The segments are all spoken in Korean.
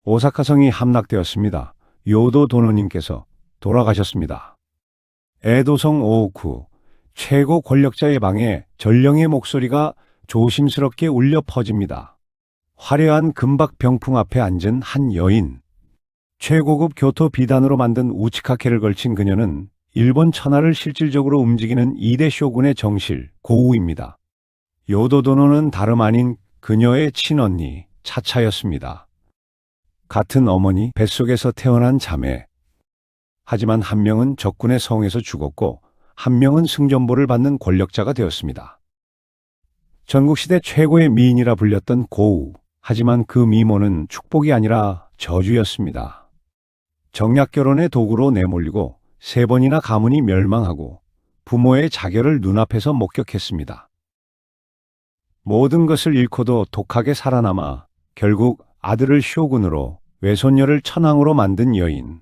오사카성이 함락되었습니다. 요도 도노님께서 돌아가셨습니다. 에도성 오오쿠 최고 권력자의 방에 전령의 목소리가 조심스럽게 울려 퍼집니다. 화려한 금박 병풍 앞에 앉은 한 여인. 최고급 교토 비단으로 만든 우치카케를 걸친 그녀는 일본 천하를 실질적으로 움직이는 2대 쇼군의 정실, 고우입니다. 요도도노는 다름 아닌 그녀의 친언니, 차차였습니다. 같은 어머니 뱃속에서 태어난 자매. 하지만 한 명은 적군의 성에서 죽었고 한 명은 승전보를 받는 권력자가 되었습니다. 전국시대 최고의 미인이라 불렸던 고우. 하지만 그 미모는 축복이 아니라 저주였습니다. 정략결혼의 도구로 내몰리고 3번이나 가문이 멸망하고 부모의 자결을 눈앞에서 목격했습니다. 모든 것을 잃고도 독하게 살아남아 결국 아들을 쇼군으로 외손녀를 천황으로 만든 여인.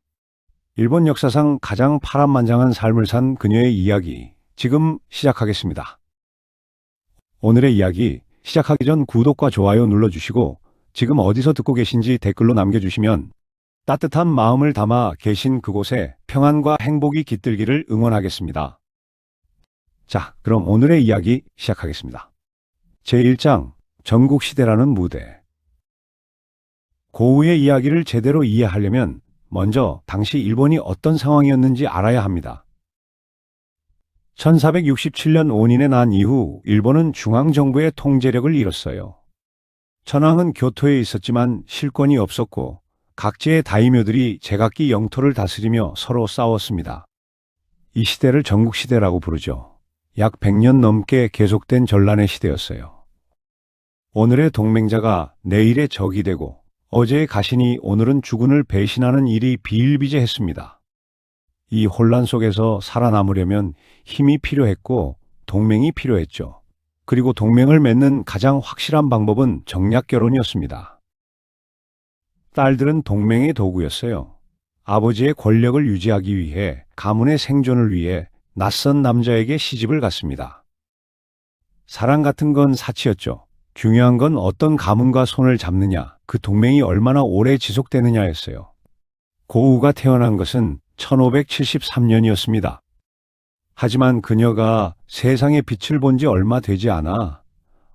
일본 역사상 가장 파란만장한 삶을 산 그녀의 이야기, 지금 시작하겠습니다. 오늘의 이야기 시작하기 전 구독과 좋아요 눌러주시고 지금 어디서 듣고 계신지 댓글로 남겨주시면 따뜻한 마음을 담아 계신 그곳에 평안과 행복이 깃들기를 응원하겠습니다. 자, 그럼 오늘의 이야기 시작하겠습니다. 제1장, 전국시대라는 무대. 고우의 이야기를 제대로 이해하려면 먼저 당시 일본이 어떤 상황이었는지 알아야 합니다. 1467년 온인에 난 이후 일본은 중앙정부의 통제력을 잃었어요. 천황은 교토에 있었지만 실권이 없었고 각지의 다이묘들이 제각기 영토를 다스리며 서로 싸웠습니다. 이 시대를 전국시대라고 부르죠. 약 100년 넘게 계속된 전란의 시대였어요. 오늘의 동맹자가 내일의 적이 되고 어제의 가신이 오늘은 주군을 배신하는 일이 비일비재했습니다. 이 혼란 속에서 살아남으려면 힘이 필요했고 동맹이 필요했죠. 그리고 동맹을 맺는 가장 확실한 방법은 정략결혼이었습니다. 딸들은 동맹의 도구였어요. 아버지의 권력을 유지하기 위해 가문의 생존을 위해 낯선 남자에게 시집을 갔습니다. 사랑 같은 건 사치였죠. 중요한 건 어떤 가문과 손을 잡느냐, 그 동맹이 얼마나 오래 지속되느냐였어요. 고우가 태어난 것은 1573년이었습니다. 하지만 그녀가 세상의 빛을 본 지 얼마 되지 않아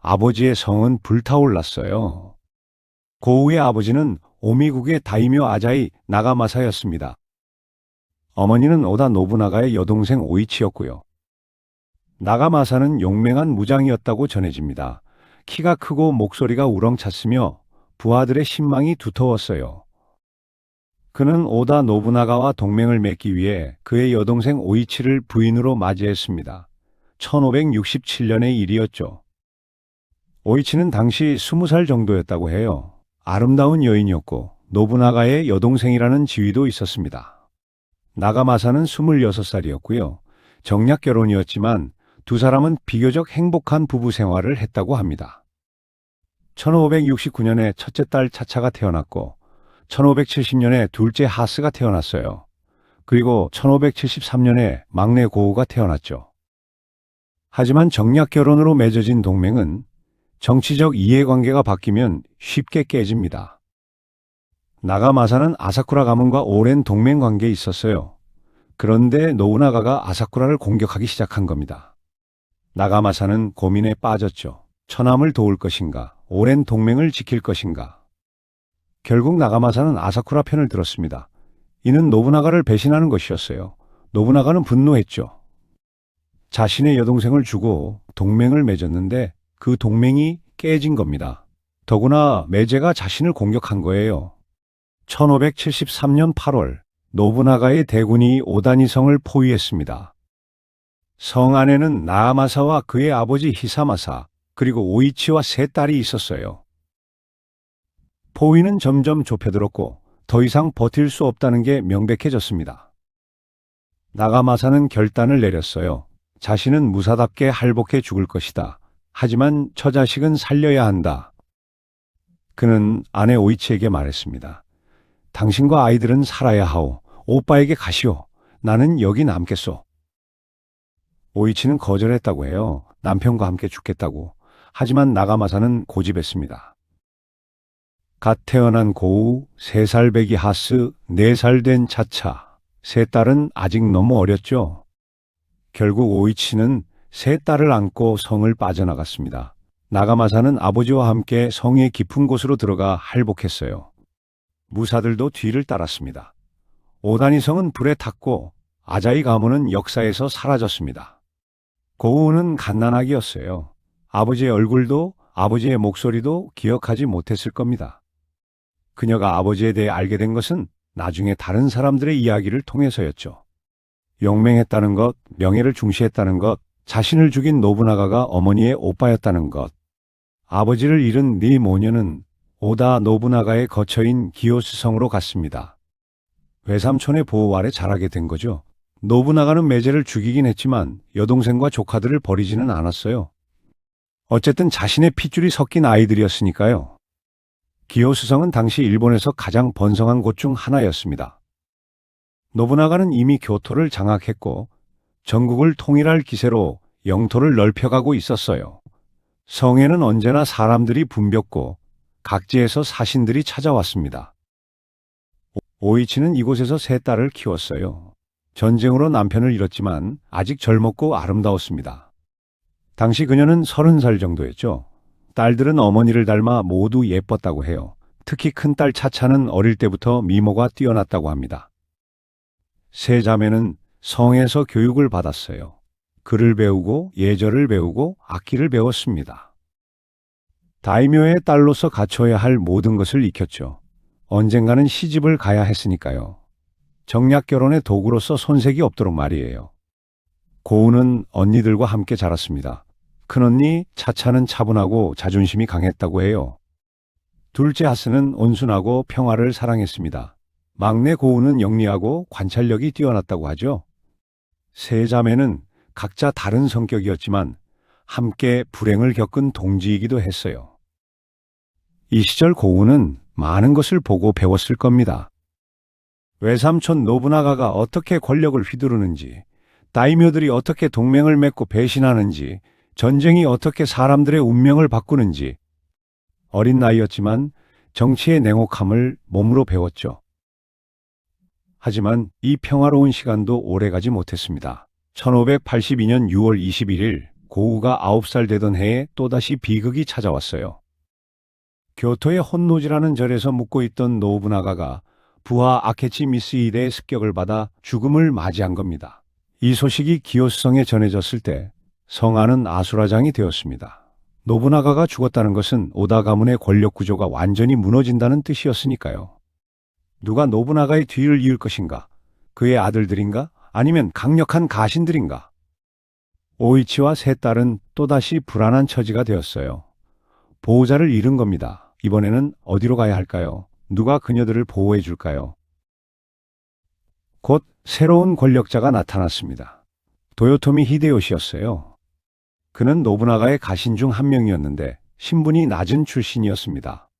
아버지의 성은 불타올랐어요. 고우의 아버지는 오미국의 다이묘 아자이 나가마사였습니다. 어머니는 오다 노부나가의 여동생 오이치였고요. 나가마사는 용맹한 무장이었다고 전해집니다. 키가 크고 목소리가 우렁찼으며 부하들의 신망이 두터웠어요. 그는 오다 노부나가와 동맹을 맺기 위해 그의 여동생 오이치를 부인으로 맞이했습니다. 1567년의 일이었죠. 오이치는 당시 20살 정도였다고 해요. 아름다운 여인이었고 노부나가의 여동생이라는 지위도 있었습니다. 나가마사는 26살이었고요. 정략결혼이었지만 두 사람은 비교적 행복한 부부 생활을 했다고 합니다. 1569년에 첫째 딸 차차가 태어났고 1570년에 둘째 하스가 태어났어요. 그리고 1573년에 막내 고우가 태어났죠. 하지만 정략결혼으로 맺어진 동맹은 정치적 이해관계가 바뀌면 쉽게 깨집니다. 나가마사는 아사쿠라 가문과 오랜 동맹 관계에 있었어요. 그런데 노부나가가 아사쿠라를 공격하기 시작한 겁니다. 나가마사는 고민에 빠졌죠. 처남을 도울 것인가, 오랜 동맹을 지킬 것인가. 결국 나가마사는 아사쿠라 편을 들었습니다. 이는 노부나가를 배신하는 것이었어요. 노부나가는 분노했죠. 자신의 여동생을 주고 동맹을 맺었는데 그 동맹이 깨진 겁니다. 더구나 매제가 자신을 공격한 거예요. 1573년 8월 노부나가의 대군이 오다니성을 포위했습니다. 성 안에는 나가마사와 그의 아버지 히사마사 그리고 오이치와 3딸이 있었어요. 포위는 점점 좁혀들었고 더 이상 버틸 수 없다는 게 명백해졌습니다. 나가마사는 결단을 내렸어요. 자신은 무사답게 할복해 죽을 것이다. 하지만 처자식은 살려야 한다. 그는 아내 오이치에게 말했습니다. 당신과 아이들은 살아야 하오. 오빠에게 가시오. 나는 여기 남겠소. 오이치는 거절했다고 해요. 남편과 함께 죽겠다고. 하지만 나가마사는 고집했습니다. 갓 태어난 고우, 3살 배기 하스, 4살 된 차차, 세 딸은 아직 너무 어렸죠. 결국 오이치는 세 딸을 안고 성을 빠져나갔습니다. 나가마사는 아버지와 함께 성의 깊은 곳으로 들어가 할복했어요. 무사들도 뒤를 따랐습니다. 오다니 성은 불에 탔고 아자이 가문은 역사에서 사라졌습니다. 고우는 갓난아기였어요. 아버지의 얼굴도 아버지의 목소리도 기억하지 못했을 겁니다. 그녀가 아버지에 대해 알게 된 것은 나중에 다른 사람들의 이야기를 통해서였죠. 용맹했다는 것, 명예를 중시했다는 것, 자신을 죽인 노부나가가 어머니의 오빠였다는 것. 아버지를 잃은 네 모녀는 오다 노부나가의 거처인 기요스성으로 갔습니다. 외삼촌의 보호 아래 자라게 된 거죠. 노부나가는 매제를 죽이긴 했지만 여동생과 조카들을 버리지는 않았어요. 어쨌든 자신의 핏줄이 섞인 아이들이었으니까요. 기요스성은 당시 일본에서 가장 번성한 곳 중 하나였습니다. 노부나가는 이미 교토를 장악했고 전국을 통일할 기세로 영토를 넓혀가고 있었어요. 성에는 언제나 사람들이 붐볐고 각지에서 사신들이 찾아왔습니다. 오이치는 이곳에서 세 딸을 키웠어요. 전쟁으로 남편을 잃었지만 아직 젊었고 아름다웠습니다. 당시 그녀는 30살 정도였죠. 딸들은 어머니를 닮아 모두 예뻤다고 해요. 특히 큰딸 차차는 어릴 때부터 미모가 뛰어났다고 합니다. 세 자매는 성에서 교육을 받았어요. 글을 배우고 예절을 배우고 악기를 배웠습니다. 다이묘의 딸로서 갖춰야 할 모든 것을 익혔죠. 언젠가는 시집을 가야 했으니까요. 정략 결혼의 도구로서 손색이 없도록 말이에요. 고우는 언니들과 함께 자랐습니다. 큰언니 차차는 차분하고 자존심이 강했다고 해요. 둘째 하스는 온순하고 평화를 사랑했습니다. 막내 고우는 영리하고 관찰력이 뛰어났다고 하죠. 세 자매는 각자 다른 성격이었지만 함께 불행을 겪은 동지이기도 했어요. 이 시절 고우는 많은 것을 보고 배웠을 겁니다. 외삼촌 노부나가가 어떻게 권력을 휘두르는지, 다이묘들이 어떻게 동맹을 맺고 배신하는지, 전쟁이 어떻게 사람들의 운명을 바꾸는지, 어린 나이였지만 정치의 냉혹함을 몸으로 배웠죠. 하지만 이 평화로운 시간도 오래가지 못했습니다. 1582년 6월 21일 고우가 9살 되던 해에 또다시 비극이 찾아왔어요. 교토의 혼노지라는 절에서 묵고 있던 노부나가가 부하 아케치 미스히데의 습격을 받아 죽음을 맞이한 겁니다. 이 소식이 기요스성에 전해졌을 때 성안은 아수라장이 되었습니다. 노부나가가 죽었다는 것은 오다 가문의 권력 구조가 완전히 무너진다는 뜻이었으니까요. 누가 노부나가의 뒤를 이을 것인가? 그의 아들들인가? 아니면 강력한 가신들인가? 오이치와 세 딸은 또다시 불안한 처지가 되었어요. 보호자를 잃은 겁니다. 이번에는 어디로 가야 할까요? 누가 그녀들을 보호해 줄까요? 곧 새로운 권력자가 나타났습니다. 도요토미 히데요시였어요. 그는 노부나가의 가신 중 한 명이었는데 신분이 낮은 출신이었습니다.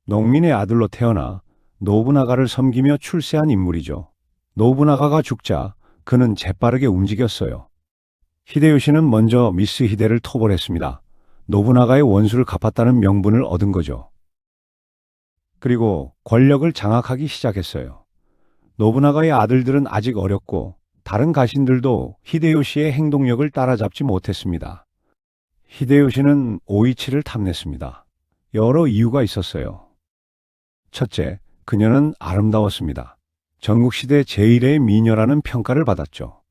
농민의 아들로 태어나 노부나가를 섬기며 출세한 인물이죠. 노부나가가 죽자 그는 재빠르게 움직였어요. 히데요시는 먼저 미스히데를 토벌했습니다. 노부나가의 원수를 갚았다는 명분을 얻은 거죠. 그리고 권력을 장악하기 시작했어요. 노부나가의 아들들은 아직 어렸고 다른 가신들도 히데요시의 행동력을 따라잡지 못했습니다. 히데요시는 오이치를 탐냈습니다. 여러 이유가 있었어요. 첫째, 그녀는 아름다웠습니다. 전국시대 제1의 미녀라는 평가를 받았죠.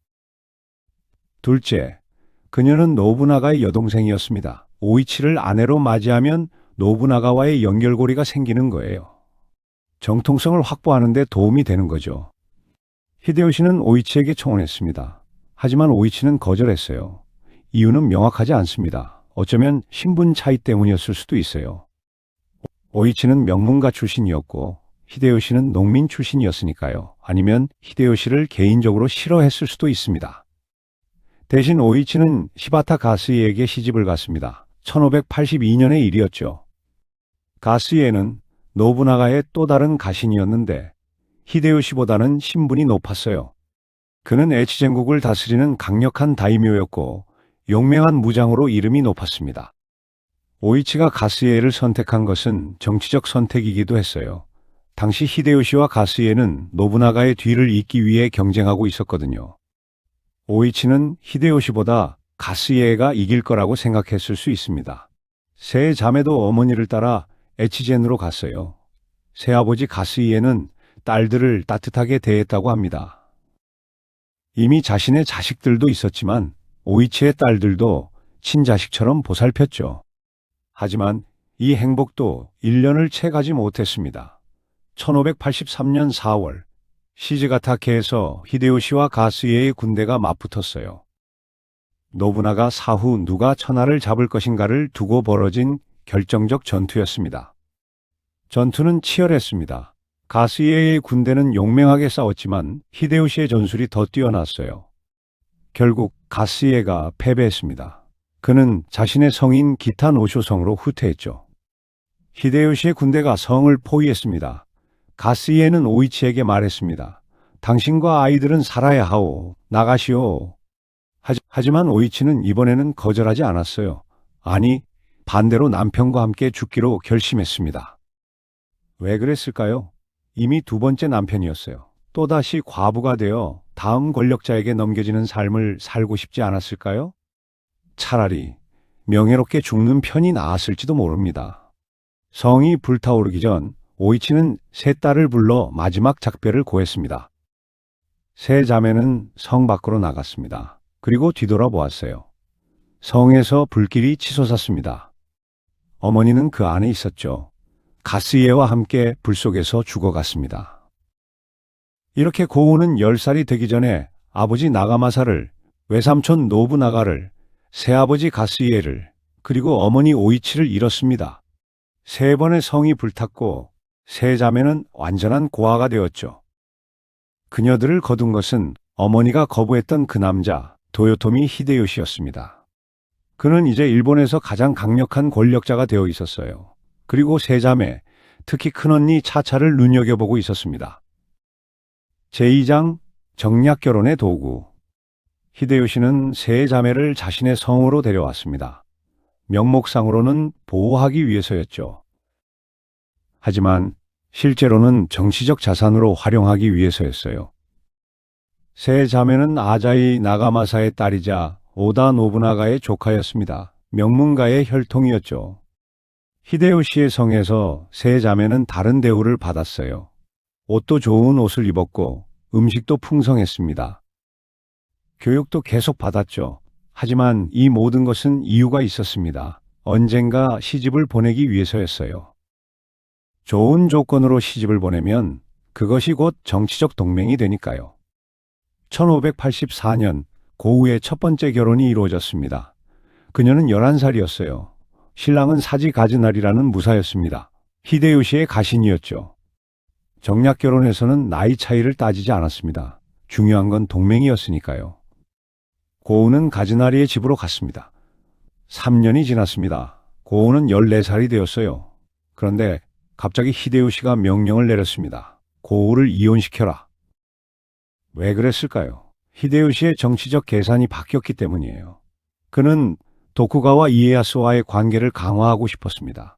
둘째, 그녀는 노부나가의 여동생이었습니다. 오이치를 아내로 맞이하면 노부나가와의 연결고리가 생기는 거예요. 정통성을 확보하는 데 도움이 되는 거죠. 히데요시는 오이치에게 청혼했습니다. 하지만 오이치는 거절했어요. 이유는 명확하지 않습니다. 어쩌면 신분 차이 때문이었을 수도 있어요. 오이치는 명문가 출신이었고 히데요시는 농민 출신이었으니까요. 아니면 히데요시를 개인적으로 싫어했을 수도 있습니다. 대신 오이치는 시바타 가스이에게 시집을 갔습니다. 1582년의 일이었죠. 가스이에는 노부나가의 또 다른 가신이었는데 히데요시보다는 신분이 높았어요. 그는 에치젠국을 다스리는 강력한 다이묘였고 용맹한 무장으로 이름이 높았습니다. 오이치가 가스이에를 선택한 것은 정치적 선택이기도 했어요. 당시 히데요시와 가스이에는 노부나가의 뒤를 잇기 위해 경쟁하고 있었거든요. 오이치는 히데요시보다 가스이에가 이길 거라고 생각했을 수 있습니다. 세 자매도 어머니를 따라 에치젠으로 갔어요. 새아버지 가스이에는 딸들을 따뜻하게 대했다고 합니다. 이미 자신의 자식들도 있었지만 오이치의 딸들도 친자식처럼 보살폈죠. 하지만 이 행복도 1년을 채 가지 못했습니다. 1583년 4월 시즈가타케에서 히데요시와 가스이에의 군대가 맞붙었어요. 노부나가 사후 누가 천하를 잡을 것인가를 두고 벌어진 결정적 전투였습니다. 전투는 치열했습니다. 가스이에의 군대는 용맹하게 싸웠지만 히데요시의 전술이 더 뛰어났어요. 결국 가스이에가 패배했습니다. 그는 자신의 성인 기타노쇼성으로 후퇴했죠. 히데요시의 군대가 성을 포위했습니다. 가스이에는 오이치에게 말했습니다. 당신과 아이들은 살아야 하오. 나가시오. 하지만 오이치는 이번에는 거절하지 않았어요. 아니, 반대로 남편과 함께 죽기로 결심했습니다. 왜 그랬을까요? 이미 두 번째 남편이었어요. 또다시 과부가 되어 다음 권력자에게 넘겨지는 삶을 살고 싶지 않았을까요? 차라리 명예롭게 죽는 편이 나았을지도 모릅니다. 성이 불타오르기 전 오이치는 세 딸을 불러 마지막 작별을 고했습니다. 세 자매는 성 밖으로 나갔습니다. 그리고 뒤돌아보았어요. 성에서 불길이 치솟았습니다. 어머니는 그 안에 있었죠. 가스이에와 함께 불 속에서 죽어갔습니다. 이렇게 고우는 10살이 되기 전에 아버지 나가마사를, 외삼촌 노부나가를, 새아버지 가스이에를, 그리고 어머니 오이치를 잃었습니다. 세 번의 성이 불탔고 세 자매는 완전한 고아가 되었죠. 그녀들을 거둔 것은 어머니가 거부했던 그 남자 도요토미 히데요시였습니다. 그는 이제 일본에서 가장 강력한 권력자가 되어 있었어요. 그리고 세 자매, 특히 큰언니 차차를 눈여겨보고 있었습니다. 제2장 정략결혼의 도구. 히데요시는 세 자매를 자신의 성으로 데려왔습니다. 명목상으로는 보호하기 위해서였죠. 하지만 실제로는 정치적 자산으로 활용하기 위해서였어요. 세 자매는 아자이 나가마사의 딸이자 오다 노부나가의 조카였습니다. 명문가의 혈통이었죠. 히데요시의 성에서 세 자매는 다른 대우를 받았어요. 옷도 좋은 옷을 입었고 음식도 풍성했습니다. 교육도 계속 받았죠. 하지만 이 모든 것은 이유가 있었습니다. 언젠가 시집을 보내기 위해서였어요. 좋은 조건으로 시집을 보내면 그것이 곧 정치적 동맹이 되니까요. 1584년 고우의 첫 번째 결혼이 이루어졌습니다. 그녀는 11살이었어요. 신랑은 사지 가즈날이라는 무사였습니다. 히데요시의 가신이었죠. 정략 결혼에서는 나이 차이를 따지지 않았습니다. 중요한 건 동맹이었으니까요. 고우는 가즈나리의 집으로 갔습니다. 3년이 지났습니다. 고우는 14살이 되었어요. 그런데 갑자기 히데요시가 명령을 내렸습니다. 고우를 이혼시켜라. 왜 그랬을까요? 히데요시의 정치적 계산이 바뀌었기 때문이에요. 그는 도쿠가와 이에야스와의 관계를 강화하고 싶었습니다.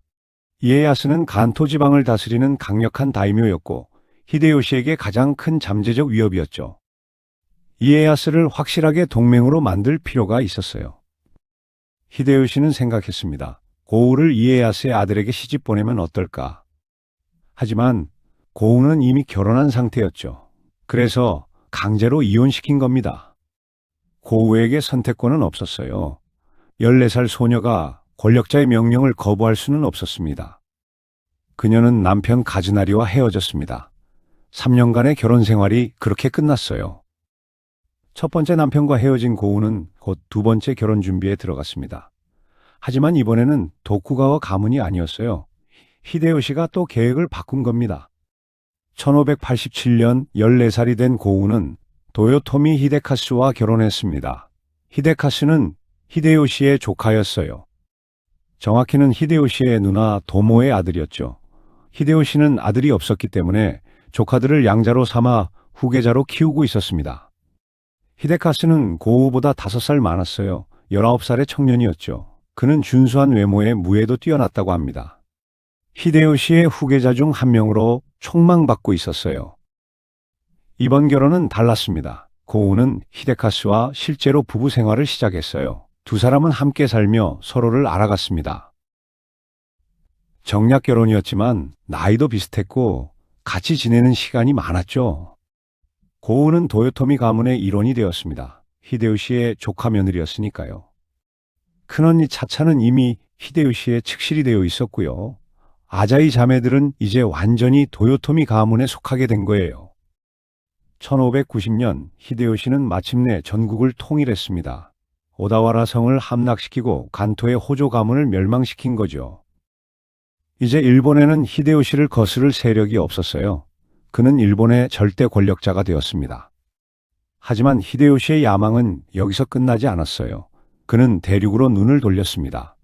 이에야스는 간토 지방을 다스리는 강력한 다이묘였고 히데요시에게 가장 큰 잠재적 위협이었죠. 이에야스를 확실하게 동맹으로 만들 필요가 있었어요. 히데요시는 생각했습니다. 고우를 이에야스의 아들에게 시집 보내면 어떨까? 하지만 고우는 이미 결혼한 상태였죠. 그래서 강제로 이혼시킨 겁니다. 고우에게 선택권은 없었어요. 14살 소녀가 권력자의 명령을 거부할 수는 없었습니다. 그녀는 남편 가즈나리와 헤어졌습니다. 3년간의 결혼 생활이 그렇게 끝났어요. 첫 번째 남편과 헤어진 고우는 곧 두 번째 결혼 준비에 들어갔습니다. 하지만 이번에는 도쿠가와 가문이 아니었어요. 히데요시가 또 계획을 바꾼 겁니다. 1587년 14살이 된 고우는 도요토미 히데카스와 결혼했습니다. 히데카스는 히데요시의 조카였어요. 정확히는 히데요시의 누나 도모의 아들이었죠. 히데요시는 아들이 없었기 때문에 조카들을 양자로 삼아 후계자로 키우고 있었습니다. 히데카스는 고우보다 5살 많았어요. 19살의 청년이었죠. 그는 준수한 외모에 무예도 뛰어났다고 합니다. 히데요시의 후계자 중 한 명으로 촉망받고 있었어요. 이번 결혼은 달랐습니다. 고우는 히데카스와 실제로 부부 생활을 시작했어요. 두 사람은 함께 살며 서로를 알아갔습니다. 정략 결혼이었지만 나이도 비슷했고 같이 지내는 시간이 많았죠. 고우는 도요토미 가문의 일원이 되었습니다. 히데요시의 조카 며느리였으니까요. 큰언니 차차는 이미 히데요시의 측실이 되어 있었고요. 아자이 자매들은 이제 완전히 도요토미 가문에 속하게 된 거예요. 1590년 히데요시는 마침내 전국을 통일했습니다. 오다와라 성을 함락시키고 간토의 호조 가문을 멸망시킨 거죠. 이제 일본에는 히데요시를 거스를 세력이 없었어요. 그는 일본의 절대 권력자가 되었습니다. 하지만 히데요시의 야망은 여기서 끝나지 않았어요. 그는 대륙으로 눈을 돌렸습니다.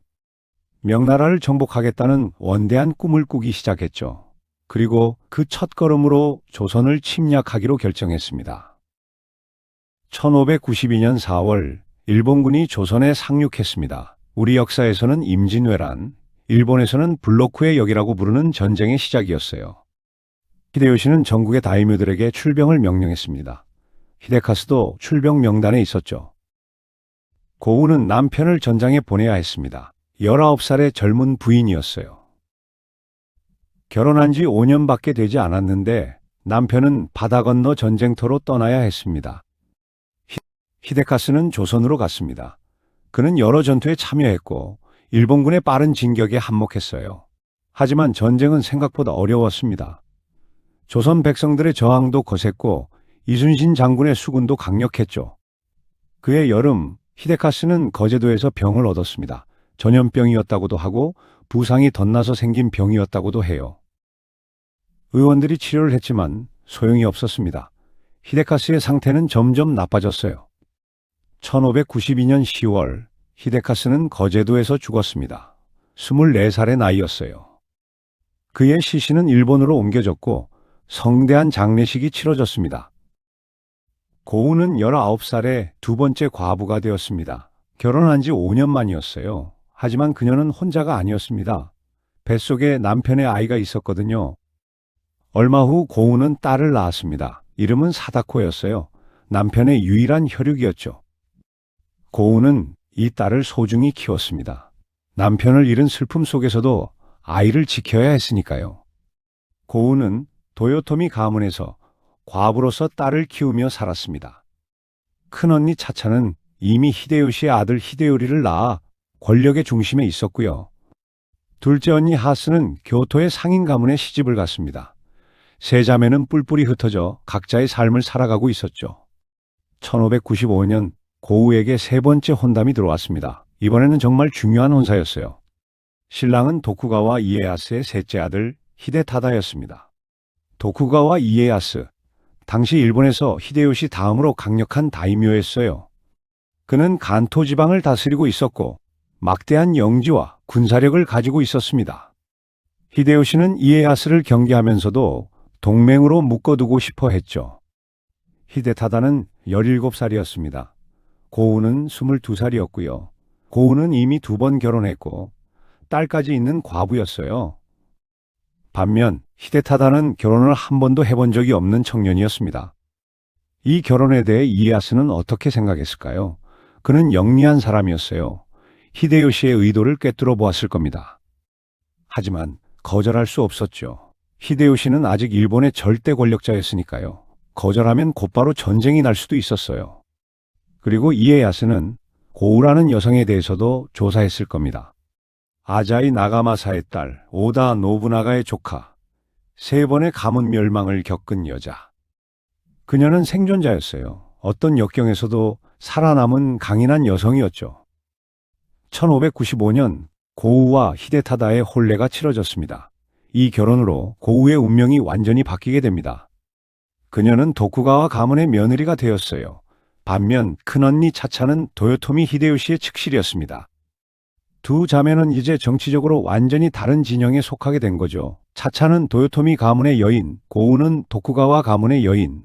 명나라를 정복하겠다는 원대한 꿈을 꾸기 시작했죠. 그리고 그 첫걸음으로 조선을 침략하기로 결정했습니다. 1592년 4월 일본군이 조선에 상륙했습니다. 우리 역사에서는 임진왜란, 일본에서는 블로쿠의 역이라고 부르는 전쟁의 시작이었어요. 히데요시는 전국의 다이묘들에게 출병을 명령했습니다. 히데카스도 출병 명단에 있었죠. 고우는 남편을 전장에 보내야 했습니다. 19살의 젊은 부인이었어요. 결혼한 지 5년밖에 되지 않았는데 남편은 바다 건너 전쟁터로 떠나야 했습니다. 히데카스는 조선으로 갔습니다. 그는 여러 전투에 참여했고 일본군의 빠른 진격에 한몫했어요. 하지만 전쟁은 생각보다 어려웠습니다. 조선 백성들의 저항도 거셌고 이순신 장군의 수군도 강력했죠. 그해 여름 히데카스는 거제도에서 병을 얻었습니다. 전염병이었다고도 하고 부상이 덧나서 생긴 병이었다고도 해요. 의원들이 치료를 했지만 소용이 없었습니다. 히데카스의 상태는 점점 나빠졌어요. 1592년 10월 히데카스는 거제도에서 죽었습니다. 24살의 나이였어요. 그의 시신은 일본으로 옮겨졌고 성대한 장례식이 치러졌습니다. 고우는 19살에 두 번째 과부가 되었습니다. 결혼한 지 5년 만이었어요. 하지만 그녀는 혼자가 아니었습니다. 뱃속에 남편의 아이가 있었거든요. 얼마 후 고우는 딸을 낳았습니다. 이름은 사다코였어요. 남편의 유일한 혈육이었죠. 고우는 이 딸을 소중히 키웠습니다. 남편을 잃은 슬픔 속에서도 아이를 지켜야 했으니까요. 고우는 도요토미 가문에서 과부로서 딸을 키우며 살았습니다. 큰언니 차차는 이미 히데요시의 아들 히데요리를 낳아 권력의 중심에 있었고요. 둘째 언니 하스는 교토의 상인 가문에 시집을 갔습니다. 세 자매는 뿔뿔이 흩어져 각자의 삶을 살아가고 있었죠. 1595년 고우에게 세 번째 혼담이 들어왔습니다. 이번에는 정말 중요한 혼사였어요. 신랑은 도쿠가와 이에야스의 셋째 아들 히데타다였습니다. 도쿠가와 이에야스, 당시 일본에서 히데요시 다음으로 강력한 다이묘였어요. 그는 간토 지방을 다스리고 있었고 막대한 영지와 군사력을 가지고 있었습니다. 히데요시는 이에야스를 경계하면서도 동맹으로 묶어두고 싶어 했죠. 히데타다는 17살이었습니다. 고우는 22살이었고요. 고우는 이미 2번 결혼했고 딸까지 있는 과부였어요. 반면 히데타다는 결혼을 한 번도 해본 적이 없는 청년이었습니다. 이 결혼에 대해 이에야스는 어떻게 생각했을까요? 그는 영리한 사람이었어요. 히데요시의 의도를 꿰뚫어 보았을 겁니다. 하지만 거절할 수 없었죠. 히데요시는 아직 일본의 절대 권력자였으니까요. 거절하면 곧바로 전쟁이 날 수도 있었어요. 그리고 이에야스는 고우라는 여성에 대해서도 조사했을 겁니다. 아자이 나가마사의 딸, 오다 노부나가의 조카, 3번의 가문 멸망을 겪은 여자. 그녀는 생존자였어요. 어떤 역경에서도 살아남은 강인한 여성이었죠. 1595년 고우와 히데타다의 혼례가 치러졌습니다. 이 결혼으로 고우의 운명이 완전히 바뀌게 됩니다. 그녀는 도쿠가와 가문의 며느리가 되었어요. 반면 큰언니 차차는 도요토미 히데요시의 측실이었습니다. 두 자매는 이제 정치적으로 완전히 다른 진영에 속하게 된 거죠. 차차는 도요토미 가문의 여인, 고우는 도쿠가와 가문의 여인.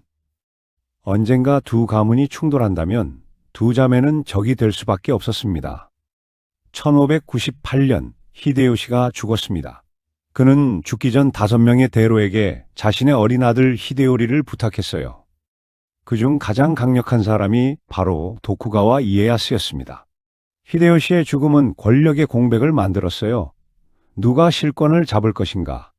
언젠가 두 가문이 충돌한다면 두 자매는 적이 될 수밖에 없었습니다. 1598년 히데요시가 죽었습니다. 그는 죽기 전 5명의 대로에게 자신의 어린 아들 히데요리를 부탁했어요. 그중 가장 강력한 사람이 바로 도쿠가와 이에야스였습니다. 히데요시의 죽음은 권력의 공백을 만들었어요. 누가 실권을 잡을 것인가?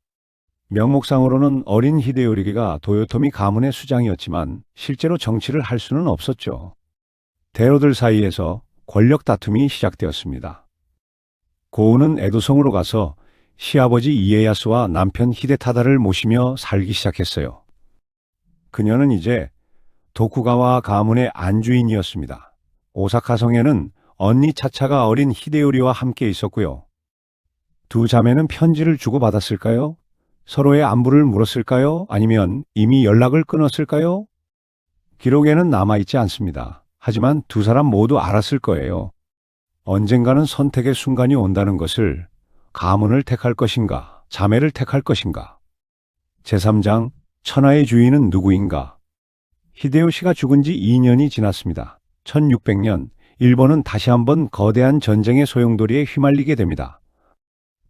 명목상으로는 어린 히데요리가 도요토미 가문의 수장이었지만 실제로 정치를 할 수는 없었죠. 대로들 사이에서 권력 다툼이 시작되었습니다. 고우는 에도성으로 가서 시아버지 이에야스와 남편 히데타다를 모시며 살기 시작했어요. 그녀는 이제 도쿠가와 가문의 안주인이었습니다. 오사카성에는 언니 차차가 어린 히데요리와 함께 있었고요. 두 자매는 편지를 주고받았을까요? 서로의 안부를 물었을까요? 아니면 이미 연락을 끊었을까요? 기록에는 남아있지 않습니다. 하지만 두 사람 모두 알았을 거예요. 언젠가는 선택의 순간이 온다는 것을. 가문을 택할 것인가, 자매를 택할 것인가. 제3장, 천하의 주인은 누구인가? 히데요시가 죽은 지 2년이 지났습니다. 1600년, 일본은 다시 한번 거대한 전쟁의 소용돌이에 휘말리게 됩니다.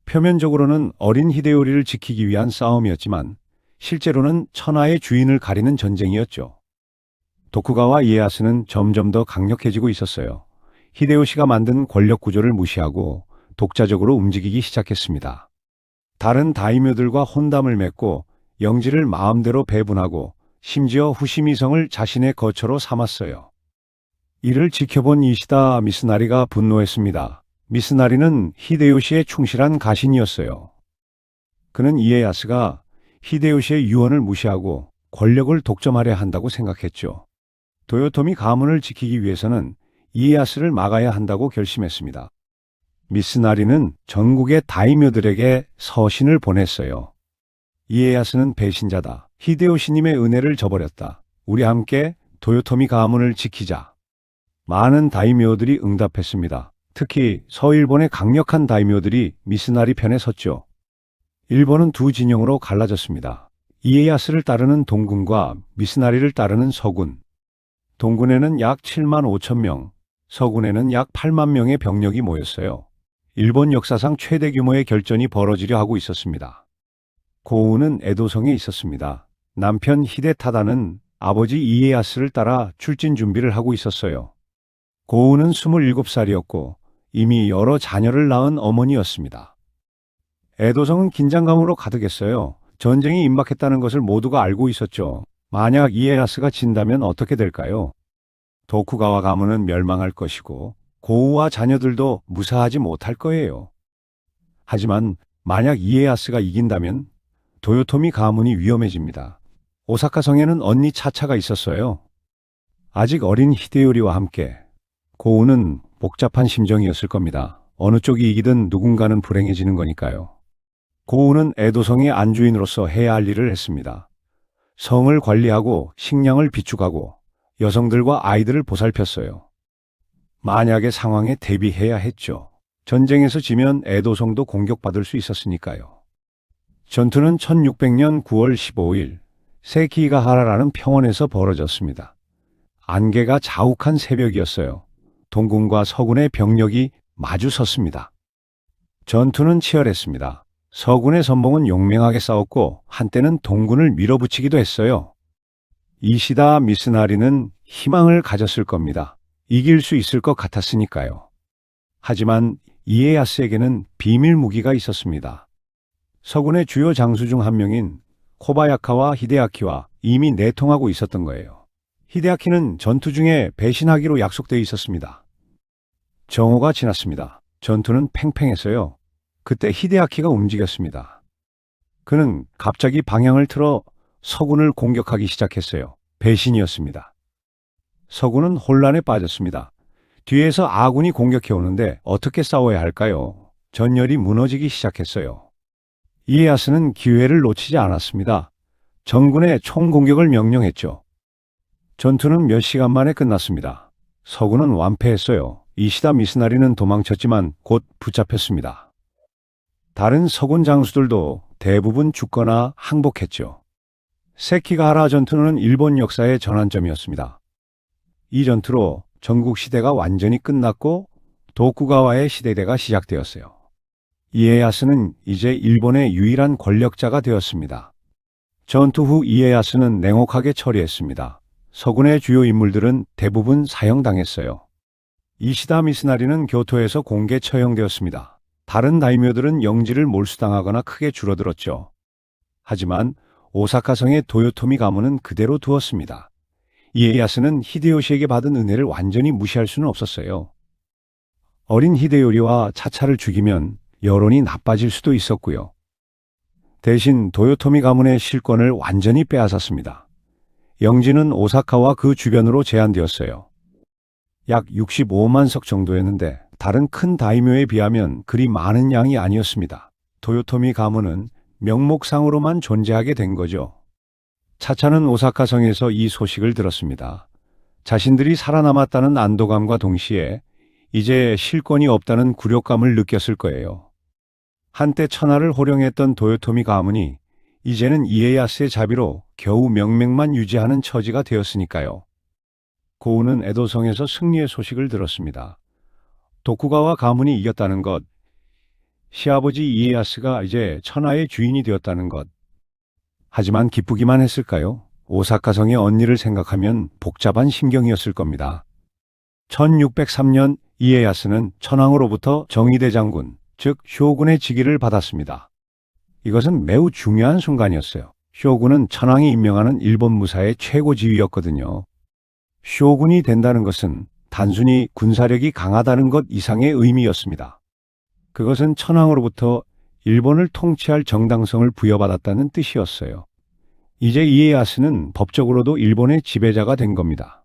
표면적으로는 어린 히데요리를 지키기 위한 싸움이었지만 실제로는 천하의 주인을 가리는 전쟁이었죠. 도쿠가와 이에야스는 점점 더 강력해지고 있었어요. 히데요시가 만든 권력 구조를 무시하고 독자적으로 움직이기 시작했습니다. 다른 다이묘들과 혼담을 맺고 영지를 마음대로 배분하고 심지어 후시미성을 자신의 거처로 삼았어요. 이를 지켜본 이시다 미스나리가 분노했습니다. 미스나리는 히데요시의 충실한 가신이었어요. 그는 이에야스가 히데요시의 유언을 무시하고 권력을 독점하려 한다고 생각했죠. 도요토미 가문을 지키기 위해서는 이에야스를 막아야 한다고 결심했습니다. 미스나리는 전국의 다이묘들에게 서신을 보냈어요. 이에야스는 배신자다. 히데요시님의 은혜를 저버렸다. 우리 함께 도요토미 가문을 지키자. 많은 다이묘들이 응답했습니다. 특히 서일본의 강력한 다이묘들이 미스나리 편에 섰죠. 일본은 두 진영으로 갈라졌습니다. 이에야스를 따르는 동군과 미스나리를 따르는 서군. 동군에는 약 7만 5천 명, 서군에는 약 8만 명의 병력이 모였어요. 일본 역사상 최대 규모의 결전이 벌어지려 하고 있었습니다. 고우는 에도성에 있었습니다. 남편 히데타다는 아버지 이에야스를 따라 출진 준비를 하고 있었어요. 고우는 27살이었고 이미 여러 자녀를 낳은 어머니였습니다. 에도성은 긴장감으로 가득했어요. 전쟁이 임박했다는 것을 모두가 알고 있었죠. 만약 이에야스가 진다면 어떻게 될까요? 도쿠가와 가문은 멸망할 것이고 고우와 자녀들도 무사하지 못할 거예요. 하지만 만약 이에야스가 이긴다면 도요토미 가문이 위험해집니다. 오사카 성에는 언니 차차가 있었어요. 아직 어린 히데요리와 함께. 고우는 복잡한 심정이었을 겁니다. 어느 쪽이 이기든 누군가는 불행해지는 거니까요. 고우는 에도성의 안주인으로서 해야 할 일을 했습니다. 성을 관리하고 식량을 비축하고 여성들과 아이들을 보살폈어요. 만약의 상황에 대비해야 했죠. 전쟁에서 지면 에도성도 공격받을 수 있었으니까요. 전투는 1600년 9월 15일 세키가하라라는 평원에서 벌어졌습니다. 안개가 자욱한 새벽이었어요. 동군과 서군의 병력이 마주 섰습니다. 전투는 치열했습니다. 서군의 선봉은 용맹하게 싸웠고 한때는 동군을 밀어붙이기도 했어요. 이시다 미스나리는 희망을 가졌을 겁니다. 이길 수 있을 것 같았으니까요. 하지만 이에야스에게는 비밀 무기가 있었습니다. 서군의 주요 장수 중 한 명인 코바야카와 히데아키와 이미 내통하고 있었던 거예요. 히데아키는 전투 중에 배신하기로 약속되어 있었습니다. 정오가 지났습니다. 전투는 팽팽했어요. 그때 히데아키가 움직였습니다. 그는 갑자기 방향을 틀어 서군을 공격하기 시작했어요. 배신이었습니다. 서군은 혼란에 빠졌습니다. 뒤에서 아군이 공격해 오는데 어떻게 싸워야 할까요? 전열이 무너지기 시작했어요. 이에야스는 기회를 놓치지 않았습니다. 전군에 총공격을 명령했죠. 전투는 몇 시간 만에 끝났습니다. 서군은 완패했어요. 이시다 미스나리는 도망쳤지만 곧 붙잡혔습니다. 다른 서군 장수들도 대부분 죽거나 항복했죠. 세키가하라 전투는 일본 역사의 전환점이었습니다. 이 전투로 전국 시대가 완전히 끝났고 도쿠가와의 시대가 시작되었어요. 이에야스는 이제 일본의 유일한 권력자가 되었습니다. 전투 후 이에야스는 냉혹하게 처리했습니다. 서군의 주요 인물들은 대부분 사형당했어요. 이시다 미스나리는 교토에서 공개 처형되었습니다. 다른 다이묘들은 영지를 몰수당하거나 크게 줄어들었죠. 하지만 오사카성의 도요토미 가문은 그대로 두었습니다. 이에야스는 히데요시에게 받은 은혜를 완전히 무시할 수는 없었어요. 어린 히데요리와 차차를 죽이면 여론이 나빠질 수도 있었고요. 대신 도요토미 가문의 실권을 완전히 빼앗았습니다. 영지는 오사카와 그 주변으로 제한되었어요. 약 65만 석 정도였는데 다른 큰 다이묘에 비하면 그리 많은 양이 아니었습니다. 도요토미 가문은 명목상으로만 존재하게 된 거죠. 차차는 오사카성에서 이 소식을 들었습니다. 자신들이 살아남았다는 안도감과 동시에 이제 실권이 없다는 굴욕감을 느꼈을 거예요. 한때 천하를 호령했던 도요토미 가문이 이제는 이에야스의 자비로 겨우 명맥만 유지하는 처지가 되었으니까요. 고우는 에도성에서 승리의 소식을 들었습니다. 도쿠가와 가문이 이겼다는 것, 시아버지 이에야스가 이제 천하의 주인이 되었다는 것. 하지만 기쁘기만 했을까요? 오사카성의 언니를 생각하면 복잡한 심경이었을 겁니다. 1603년 이에야스는 천황으로부터 정의대 장군, 즉 쇼군의 직위를 받았습니다. 이것은 매우 중요한 순간이었어요. 쇼군은 천황이 임명하는 일본 무사의 최고 지위였거든요. 쇼군이 된다는 것은 단순히 군사력이 강하다는 것 이상의 의미였습니다. 그것은 천황으로부터 일본을 통치할 정당성을 부여받았다는 뜻이었어요. 이제 이에야스는 법적으로도 일본의 지배자가 된 겁니다.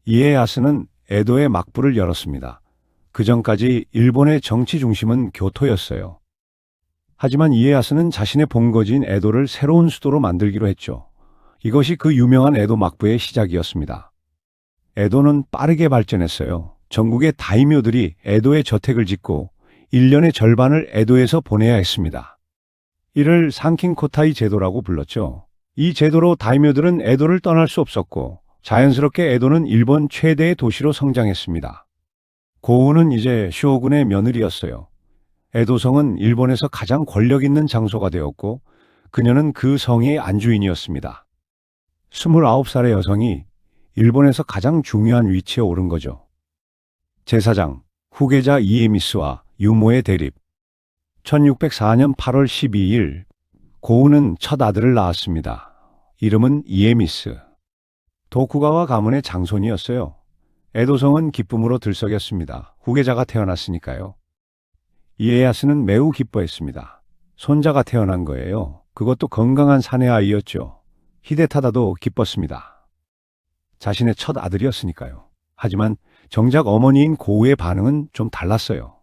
이에야스는 에도의 막부를 열었습니다. 그 전까지 일본의 정치 중심은 교토였어요. 하지만 이에야스는 자신의 본거지인 에도를 새로운 수도로 만들기로 했죠. 이것이 그 유명한 에도 막부의 시작이었습니다. 에도는 빠르게 발전했어요. 전국의 다이묘들이 에도에 저택을 짓고 1년의 절반을 에도에서 보내야 했습니다. 이를 상킹코타이 제도라고 불렀죠. 이 제도로 다이묘들은 에도를 떠날 수 없었고 자연스럽게 에도는 일본 최대의 도시로 성장했습니다. 고우는 이제 쇼군의 며느리였어요. 에도성은 일본에서 가장 권력 있는 장소가 되었고 그녀는 그 성의 안주인이었습니다. 29살의 여성이 일본에서 가장 중요한 위치에 오른 거죠. 제사장, 후계자 이에미스와 유모의 대립. 1604년 8월 12일 고우는 첫 아들을 낳았습니다. 이름은 이에미스. 도쿠가와 가문의 장손이었어요. 에도성은 기쁨으로 들썩였습니다. 후계자가 태어났으니까요. 이에야스는 매우 기뻐했습니다. 손자가 태어난 거예요. 그것도 건강한 사내 아이였죠. 히데타다도 기뻤습니다. 자신의 첫 아들이었으니까요. 하지만 정작 어머니인 고우의 반응은 좀 달랐어요.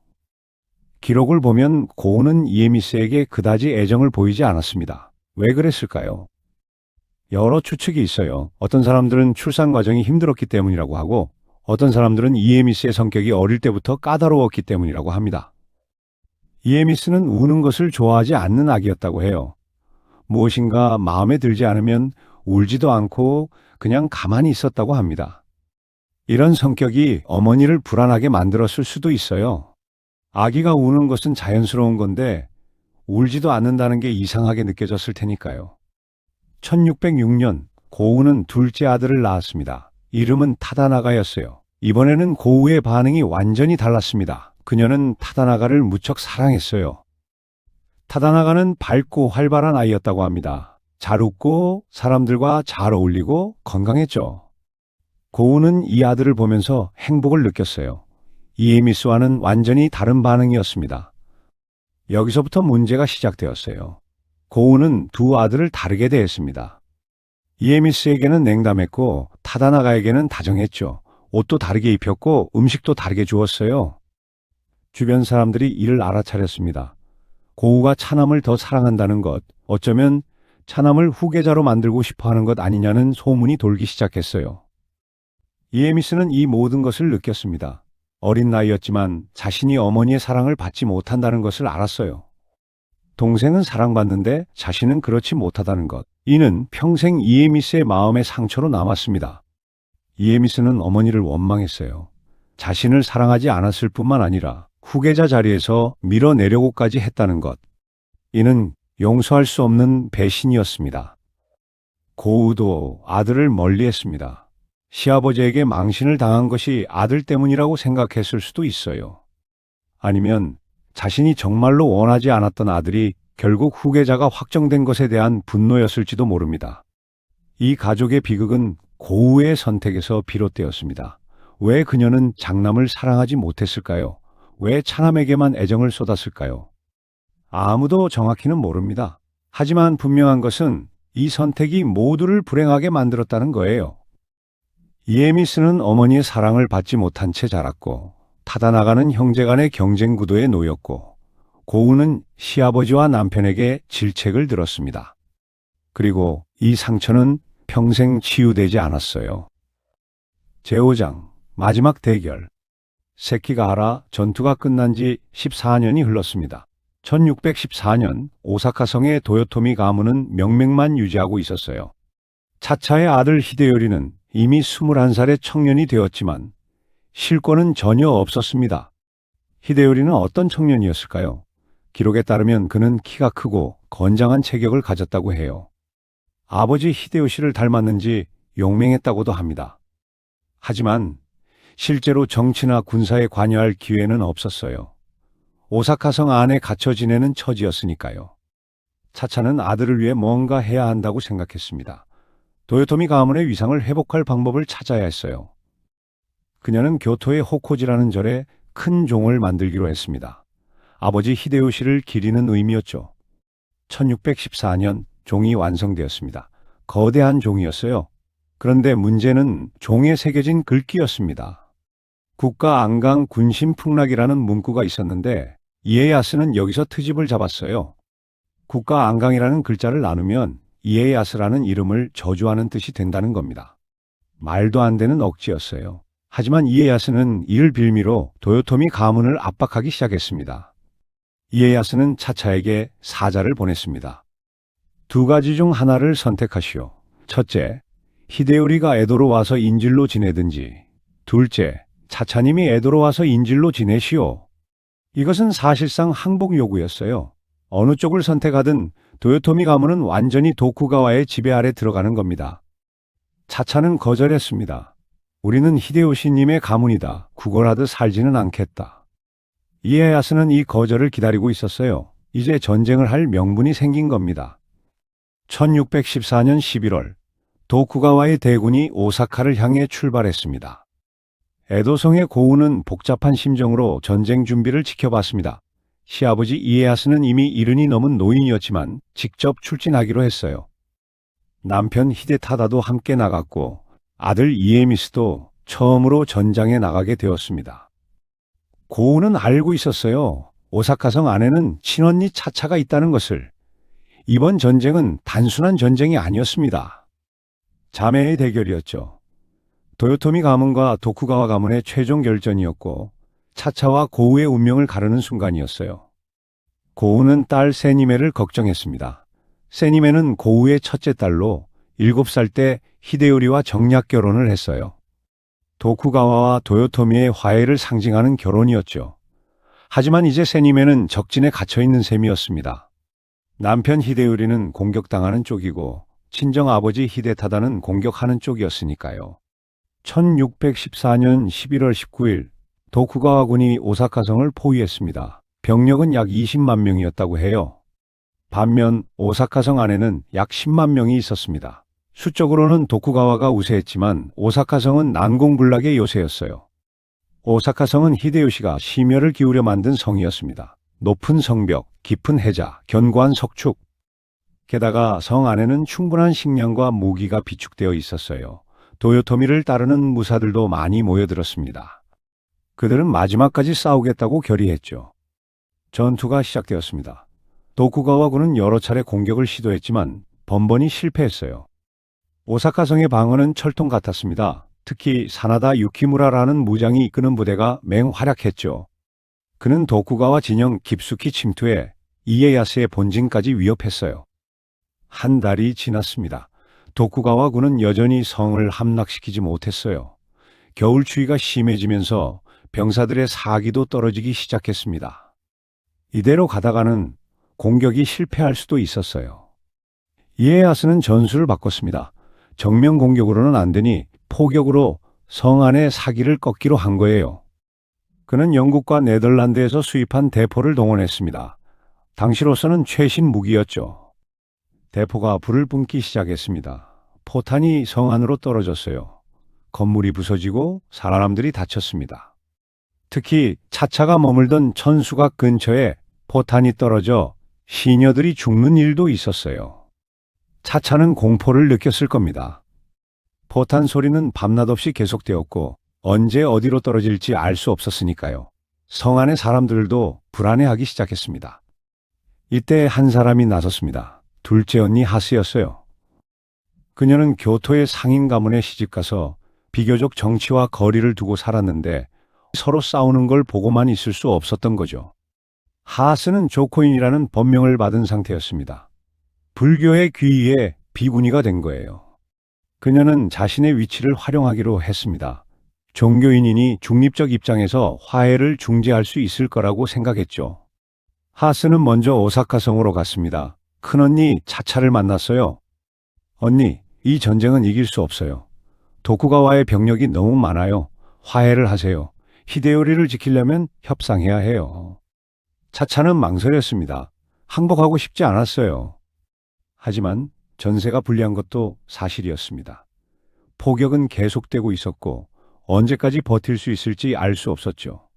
기록을 보면 고우는 이에미스에게 그다지 애정을 보이지 않았습니다. 왜 그랬을까요? 여러 추측이 있어요. 어떤 사람들은 출산 과정이 힘들었기 때문이라고 하고 어떤 사람들은 이에미스의 성격이 어릴 때부터 까다로웠기 때문이라고 합니다. 이에미스는 우는 것을 좋아하지 않는 아기였다고 해요. 무엇인가 마음에 들지 않으면 울지도 않고 그냥 가만히 있었다고 합니다. 이런 성격이 어머니를 불안하게 만들었을 수도 있어요. 아기가 우는 것은 자연스러운 건데 울지도 않는다는 게 이상하게 느껴졌을 테니까요. 1606년 고우는 둘째 아들을 낳았습니다. 이름은 타다나가였어요. 이번에는 고우의 반응이 완전히 달랐습니다. 그녀는 타다나가를 무척 사랑했어요. 타다나가는 밝고 활발한 아이였다고 합니다. 잘 웃고 사람들과 잘 어울리고 건강했죠. 고우는 이 아들을 보면서 행복을 느꼈어요. 이에미스와는 완전히 다른 반응이었습니다. 여기서부터 문제가 시작되었어요. 고우는 두 아들을 다르게 대했습니다. 이에미스에게는 냉담했고 타다나가에게는 다정했죠. 옷도 다르게 입혔고 음식도 다르게 주었어요. 주변 사람들이 이를 알아차렸습니다. 고우가 차남을 더 사랑한다는 것, 어쩌면 차남을 후계자로 만들고 싶어하는 것 아니냐는 소문이 돌기 시작했어요. 이에미스는 이 모든 것을 느꼈습니다. 어린 나이였지만 자신이 어머니의 사랑을 받지 못한다는 것을 알았어요. 동생은 사랑받는데 자신은 그렇지 못하다는 것. 이는 평생 이에미스의 마음의 상처로 남았습니다. 이에미스는 어머니를 원망했어요. 자신을 사랑하지 않았을 뿐만 아니라 후계자 자리에서 밀어내려고까지 했다는 것. 이는 용서할 수 없는 배신이었습니다. 고우도 아들을 멀리했습니다. 시아버지에게 망신을 당한 것이 아들 때문이라고 생각했을 수도 있어요. 아니면 자신이 정말로 원하지 않았던 아들이 결국 후계자가 확정된 것에 대한 분노였을지도 모릅니다. 이 가족의 비극은 고우의 선택에서 비롯되었습니다. 왜 그녀는 장남을 사랑하지 못했을까요? 왜 차남에게만 애정을 쏟았을까요? 아무도 정확히는 모릅니다. 하지만 분명한 것은 이 선택이 모두를 불행하게 만들었다는 거예요. 이에미스는 어머니의 사랑을 받지 못한 채 자랐고, 타다나가는 형제 간의 경쟁 구도에 놓였고, 고우는 시아버지와 남편에게 질책을 들었습니다. 그리고 이 상처는 평생 치유되지 않았어요. 제5장 마지막 대결. 세키가하라 전투가 끝난 지 14년이 흘렀습니다. 1614년 오사카성의 도요토미 가문은 명맥만 유지하고 있었어요. 차차의 아들 히데요리는 이미 21살의 청년이 되었지만 실권은 전혀 없었습니다. 히데요리는 어떤 청년이었을까요? 기록에 따르면 그는 키가 크고 건장한 체격을 가졌다고 해요. 아버지 히데요시를 닮았는지 용맹했다고도 합니다. 하지만 실제로 정치나 군사에 관여할 기회는 없었어요. 오사카성 안에 갇혀 지내는 처지였으니까요. 차차는 아들을 위해 뭔가 해야 한다고 생각했습니다. 도요토미 가문의 위상을 회복할 방법을 찾아야 했어요. 그녀는 교토의 호코지라는 절에 큰 종을 만들기로 했습니다. 아버지 히데요시를 기리는 의미였죠. 1614년 종이 완성되었습니다. 거대한 종이었어요. 그런데 문제는 종에 새겨진 글귀였습니다. 국가 안강 군심 풍락이라는 문구가 있었는데 이에야스는 여기서 트집을 잡았어요. 국가 안강이라는 글자를 나누면 이에야스라는 이름을 저주하는 뜻이 된다는 겁니다. 말도 안 되는 억지였어요. 하지만 이에야스는 이를 빌미로 도요토미 가문을 압박하기 시작했습니다. 이에야스는 차차에게 사자를 보냈습니다. 두 가지 중 하나를 선택하시오. 첫째, 히데요리가 에도로 와서 인질로 지내든지, 둘째, 차차님이 에도로 와서 인질로 지내시오. 이것은 사실상 항복 요구였어요. 어느 쪽을 선택하든 도요토미 가문은 완전히 도쿠가와의 지배 아래 들어가는 겁니다. 차차는 거절했습니다. 우리는 히데요시님의 가문이다. 구걸하듯 살지는 않겠다. 이에야스는 이 거절을 기다리고 있었어요. 이제 전쟁을 할 명분이 생긴 겁니다. 1614년 11월 도쿠가와의 대군이 오사카를 향해 출발했습니다. 에도성의 고우는 복잡한 심정으로 전쟁 준비를 지켜봤습니다. 시아버지 이에야스는 이미 70이 넘은 노인이었지만 직접 출진하기로 했어요. 남편 히데타다도 함께 나갔고 아들 이에미스도 처음으로 전장에 나가게 되었습니다. 고우는 알고 있었어요. 오사카성 안에는 친언니 차차가 있다는 것을. 이번 전쟁은 단순한 전쟁이 아니었습니다. 자매의 대결이었죠. 도요토미 가문과 도쿠가와 가문의 최종 결전이었고 차차와 고우의 운명을 가르는 순간이었어요. 고우는 딸 세니메를 걱정했습니다. 세니메는 고우의 첫째 딸로 7살 때 히데요리와 정략 결혼을 했어요. 도쿠가와와 도요토미의 화해를 상징하는 결혼이었죠. 하지만 이제 세니메는 적진에 갇혀있는 셈이었습니다. 남편 히데요리는 공격당하는 쪽이고 친정 아버지 히데타다는 공격하는 쪽이었으니까요. 1614년 11월 19일 도쿠가와군이 오사카성을 포위했습니다. 병력은 약 20만 명이었다고 해요. 반면 오사카성 안에는 약 10만 명이 있었습니다. 수적으로는 도쿠가와가 우세했지만 오사카성은 난공불락의 요새였어요. 오사카성은 히데요시가 심혈을 기울여 만든 성이었습니다. 높은 성벽, 깊은 해자, 견고한 석축. 게다가 성 안에는 충분한 식량과 무기가 비축되어 있었어요. 도요토미를 따르는 무사들도 많이 모여들었습니다. 그들은 마지막까지 싸우겠다고 결의했죠. 전투가 시작되었습니다. 도쿠가와군은 여러 차례 공격을 시도했지만 번번이 실패했어요. 오사카성의 방어는 철통 같았습니다. 특히 사나다 유키무라라는 무장이 이끄는 부대가 맹활약했죠. 그는 도쿠가와 진영 깊숙이 침투해 이에야스의 본진까지 위협했어요. 한 달이 지났습니다. 도쿠가와군은 여전히 성을 함락시키지 못했어요. 겨울 추위가 심해지면서 병사들의 사기도 떨어지기 시작했습니다. 이대로 가다가는 공격이 실패할 수도 있었어요. 이에야스는 전술을 바꿨습니다. 정면 공격으로는 안 되니 포격으로 성 안의 사기를 꺾기로 한 거예요. 그는 영국과 네덜란드에서 수입한 대포를 동원했습니다. 당시로서는 최신 무기였죠. 대포가 불을 뿜기 시작했습니다. 포탄이 성 안으로 떨어졌어요. 건물이 부서지고 사람들이 다쳤습니다. 특히 차차가 머물던 천수각 근처에 포탄이 떨어져 시녀들이 죽는 일도 있었어요. 차차는 공포를 느꼈을 겁니다. 포탄 소리는 밤낮 없이 계속되었고 언제 어디로 떨어질지 알 수 없었으니까요. 성 안의 사람들도 불안해하기 시작했습니다. 이때 한 사람이 나섰습니다. 둘째 언니 하스였어요. 그녀는 교토의 상인 가문에 시집가서 비교적 정치와 거리를 두고 살았는데 서로 싸우는 걸 보고만 있을 수 없었던 거죠. 하스는 조코인이라는 법명을 받은 상태였습니다. 불교의 귀의에 비구니가 된 거예요. 그녀는 자신의 위치를 활용하기로 했습니다. 종교인이니 중립적 입장에서 화해를 중재할 수 있을 거라고 생각했죠. 하스는 먼저 오사카성으로 갔습니다. 큰언니 차차를 만났어요. 언니, 이 전쟁은 이길 수 없어요. 도쿠가와의 병력이 너무 많아요. 화해를 하세요. 히데요리를 지키려면 협상해야 해요. 차차는 망설였습니다. 항복하고 싶지 않았어요. 하지만 전세가 불리한 것도 사실이었습니다. 포격은 계속되고 있었고 언제까지 버틸 수 있을지 알 수 없었죠.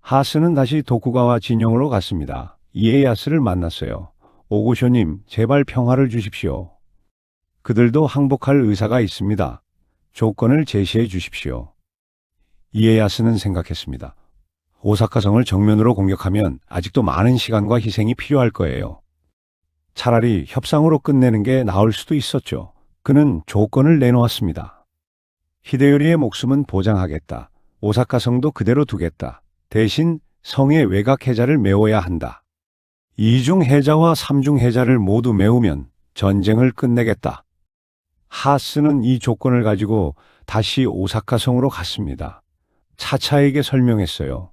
하스는 다시 도쿠가와 진영으로 갔습니다. 이에야스를 만났어요. 오고쇼님, 제발 평화를 주십시오. 그들도 항복할 의사가 있습니다. 조건을 제시해 주십시오. 이에야스는 생각했습니다. 오사카성을 정면으로 공격하면 아직도 많은 시간과 희생이 필요할 거예요. 차라리 협상으로 끝내는 게 나을 수도 있었죠. 그는 조건을 내놓았습니다. 히데요리의 목숨은 보장하겠다. 오사카성도 그대로 두겠다. 대신 성의 외곽 해자를 메워야 한다. 2중 해자와 3중 해자를 모두 메우면 전쟁을 끝내겠다. 하스는 이 조건을 가지고 다시 오사카성으로 갔습니다. 차차에게 설명했어요.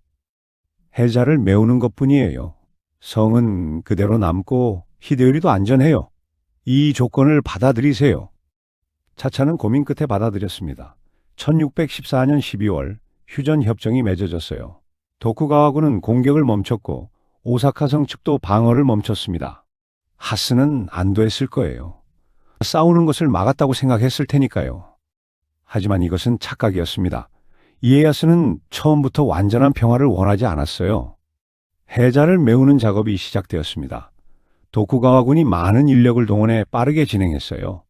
해자를 메우는 것뿐이에요. 성은 그대로 남고 히데요리도 안전해요. 이 조건을 받아들이세요. 차차는 고민 끝에 받아들였습니다. 1614년 12월 휴전 협정이 맺어졌어요. 도쿠가와군은 공격을 멈췄고 오사카성 측도 방어를 멈췄습니다. 하스는 안도했을 거예요. 싸우는 것을 막았다고 생각했을 테니까요. 하지만 이것은 착각이었습니다. 이에야스는 처음부터 완전한 평화를 원하지 않았어요. 해자를 메우는 작업이 시작되었습니다. 도쿠가와군이 많은 인력을 동원해 빠르게 진행했어요.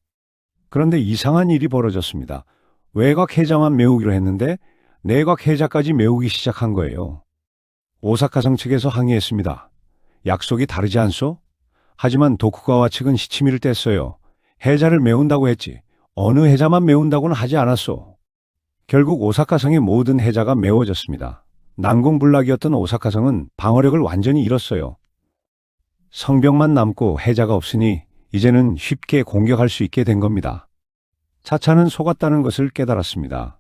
그런데 이상한 일이 벌어졌습니다. 외곽 해자만 메우기로 했는데 내곽 해자까지 메우기 시작한 거예요. 오사카성 측에서 항의했습니다. 약속이 다르지 않소? 하지만 도쿠가와 측은 시치미를 뗐어요. 해자를 메운다고 했지 어느 해자만 메운다고는 하지 않았소. 결국 오사카성의 모든 해자가 메워졌습니다. 난공불락이었던 오사카성은 방어력을 완전히 잃었어요. 성벽만 남고 해자가 없으니 이제는 쉽게 공격할 수 있게 된 겁니다. 차차는 속았다는 것을 깨달았습니다.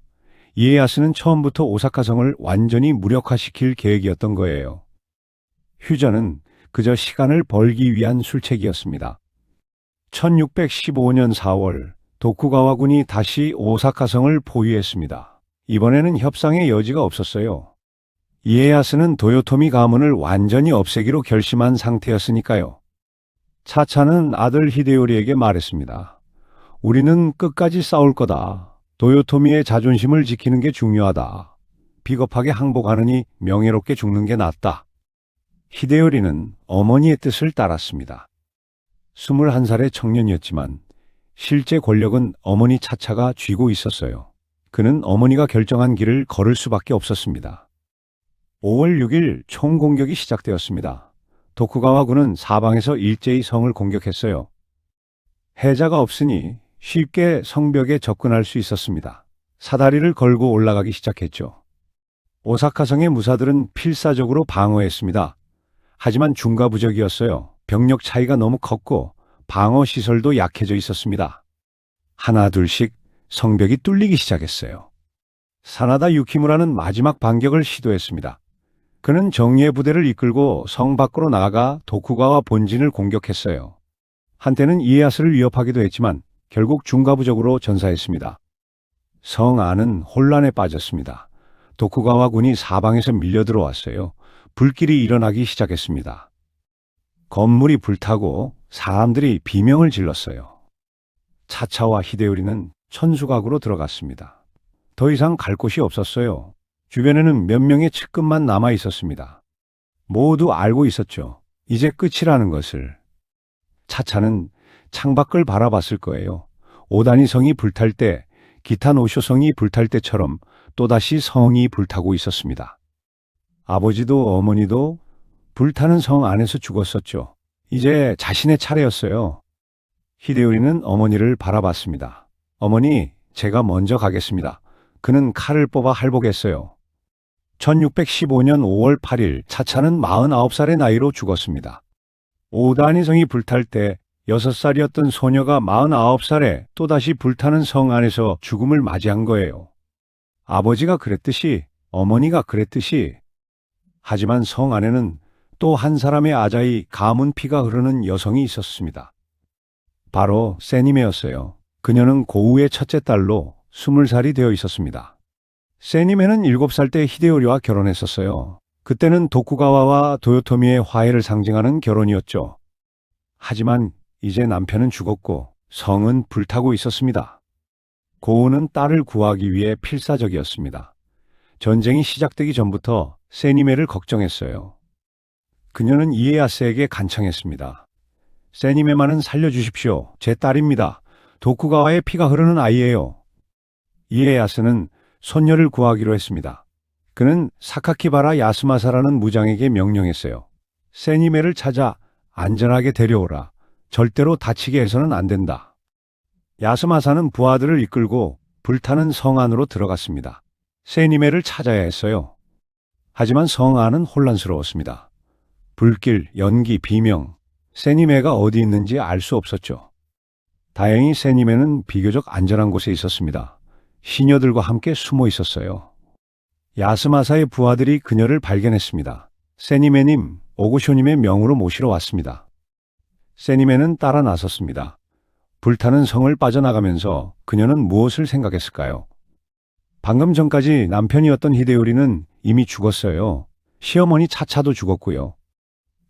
이에야스는 처음부터 오사카성을 완전히 무력화시킬 계획이었던 거예요. 휴전은 그저 시간을 벌기 위한 술책이었습니다. 1615년 4월 도쿠가와군이 다시 오사카성을 포위했습니다. 이번에는 협상의 여지가 없었어요. 이에야스는 도요토미 가문을 완전히 없애기로 결심한 상태였으니까요. 차차는 아들 히데요리에게 말했습니다. 우리는 끝까지 싸울 거다. 도요토미의 자존심을 지키는 게 중요하다. 비겁하게 항복하느니 명예롭게 죽는 게 낫다. 히데요리는 어머니의 뜻을 따랐습니다. 21살의 청년이었지만 실제 권력은 어머니 차차가 쥐고 있었어요. 그는 어머니가 결정한 길을 걸을 수밖에 없었습니다. 5월 6일 총공격이 시작되었습니다. 도쿠가와군은 사방에서 일제히 성을 공격했어요. 해자가 없으니 쉽게 성벽에 접근할 수 있었습니다. 사다리를 걸고 올라가기 시작했죠. 오사카성의 무사들은 필사적으로 방어했습니다. 하지만 중과부적이었어요. 병력 차이가 너무 컸고 방어 시설도 약해져 있었습니다. 하나 둘씩 성벽이 뚫리기 시작했어요. 사나다 유키무라는 마지막 반격을 시도했습니다. 그는 정예의 부대를 이끌고 성 밖으로 나아가 도쿠가와 본진을 공격했어요. 한때는 이에야스를 위협하기도 했지만 결국 중가부적으로 전사했습니다. 성 안은 혼란에 빠졌습니다. 도쿠가와 군이 사방에서 밀려 들어왔어요. 불길이 일어나기 시작했습니다. 건물이 불타고 사람들이 비명을 질렀어요. 차차와 히데요리는 천수각으로 들어갔습니다. 더 이상 갈 곳이 없었어요. 주변에는 몇 명의 측근만 남아 있었습니다. 모두 알고 있었죠. 이제 끝이라는 것을. 차차는 창밖을 바라봤을 거예요. 오다니 성이 불탈 때, 기타 노쇼 성이 불탈 때처럼 또다시 성이 불타고 있었습니다. 아버지도 어머니도 불타는 성 안에서 죽었었죠. 이제 자신의 차례였어요. 히데요리는 어머니를 바라봤습니다. 어머니, 제가 먼저 가겠습니다. 그는 칼을 뽑아 할복했어요. 1615년 5월 8일 차차는 49살의 나이로 죽었습니다. 오다니 성이 불탈 때 6살이었던 소녀가 49살에 또다시 불타는 성 안에서 죽음을 맞이한 거예요. 아버지가 그랬듯이, 어머니가 그랬듯이. 하지만 성 안에는 또 한 사람의 아자이 가문 피가 흐르는 여성이 있었습니다. 바로 세니메였어요. 그녀는 고우의 첫째 딸로 20살이 되어 있었습니다. 세니메는 7살 때 히데요리와 결혼했었어요. 그때는 도쿠가와와 도요토미의 화해를 상징하는 결혼이었죠. 하지만 이제 남편은 죽었고 성은 불타고 있었습니다. 고우는 딸을 구하기 위해 필사적이었습니다. 전쟁이 시작되기 전부터 세니메를 걱정했어요. 그녀는 이에야스에게 간청했습니다. 세니메만은 살려주십시오. 제 딸입니다. 도쿠가와의 피가 흐르는 아이예요. 이에야스는 손녀를 구하기로 했습니다. 그는 사카키바라 야스마사라는 무장에게 명령했어요. 세니메를 찾아 안전하게 데려오라. 절대로 다치게 해서는 안 된다. 야스마사는 부하들을 이끌고 불타는 성 안으로 들어갔습니다. 세니메를 찾아야 했어요. 하지만 성 안은 혼란스러웠습니다. 불길, 연기, 비명, 세니메가 어디 있는지 알 수 없었죠. 다행히 세니메는 비교적 안전한 곳에 있었습니다. 시녀들과 함께 숨어 있었어요. 야스마사의 부하들이 그녀를 발견했습니다. 세니메님, 오구쇼님의 명으로 모시러 왔습니다. 세니메는 따라 나섰습니다. 불타는 성을 빠져나가면서 그녀는 무엇을 생각했을까요? 방금 전까지 남편이었던 히데요리는 이미 죽었어요. 시어머니 차차도 죽었고요.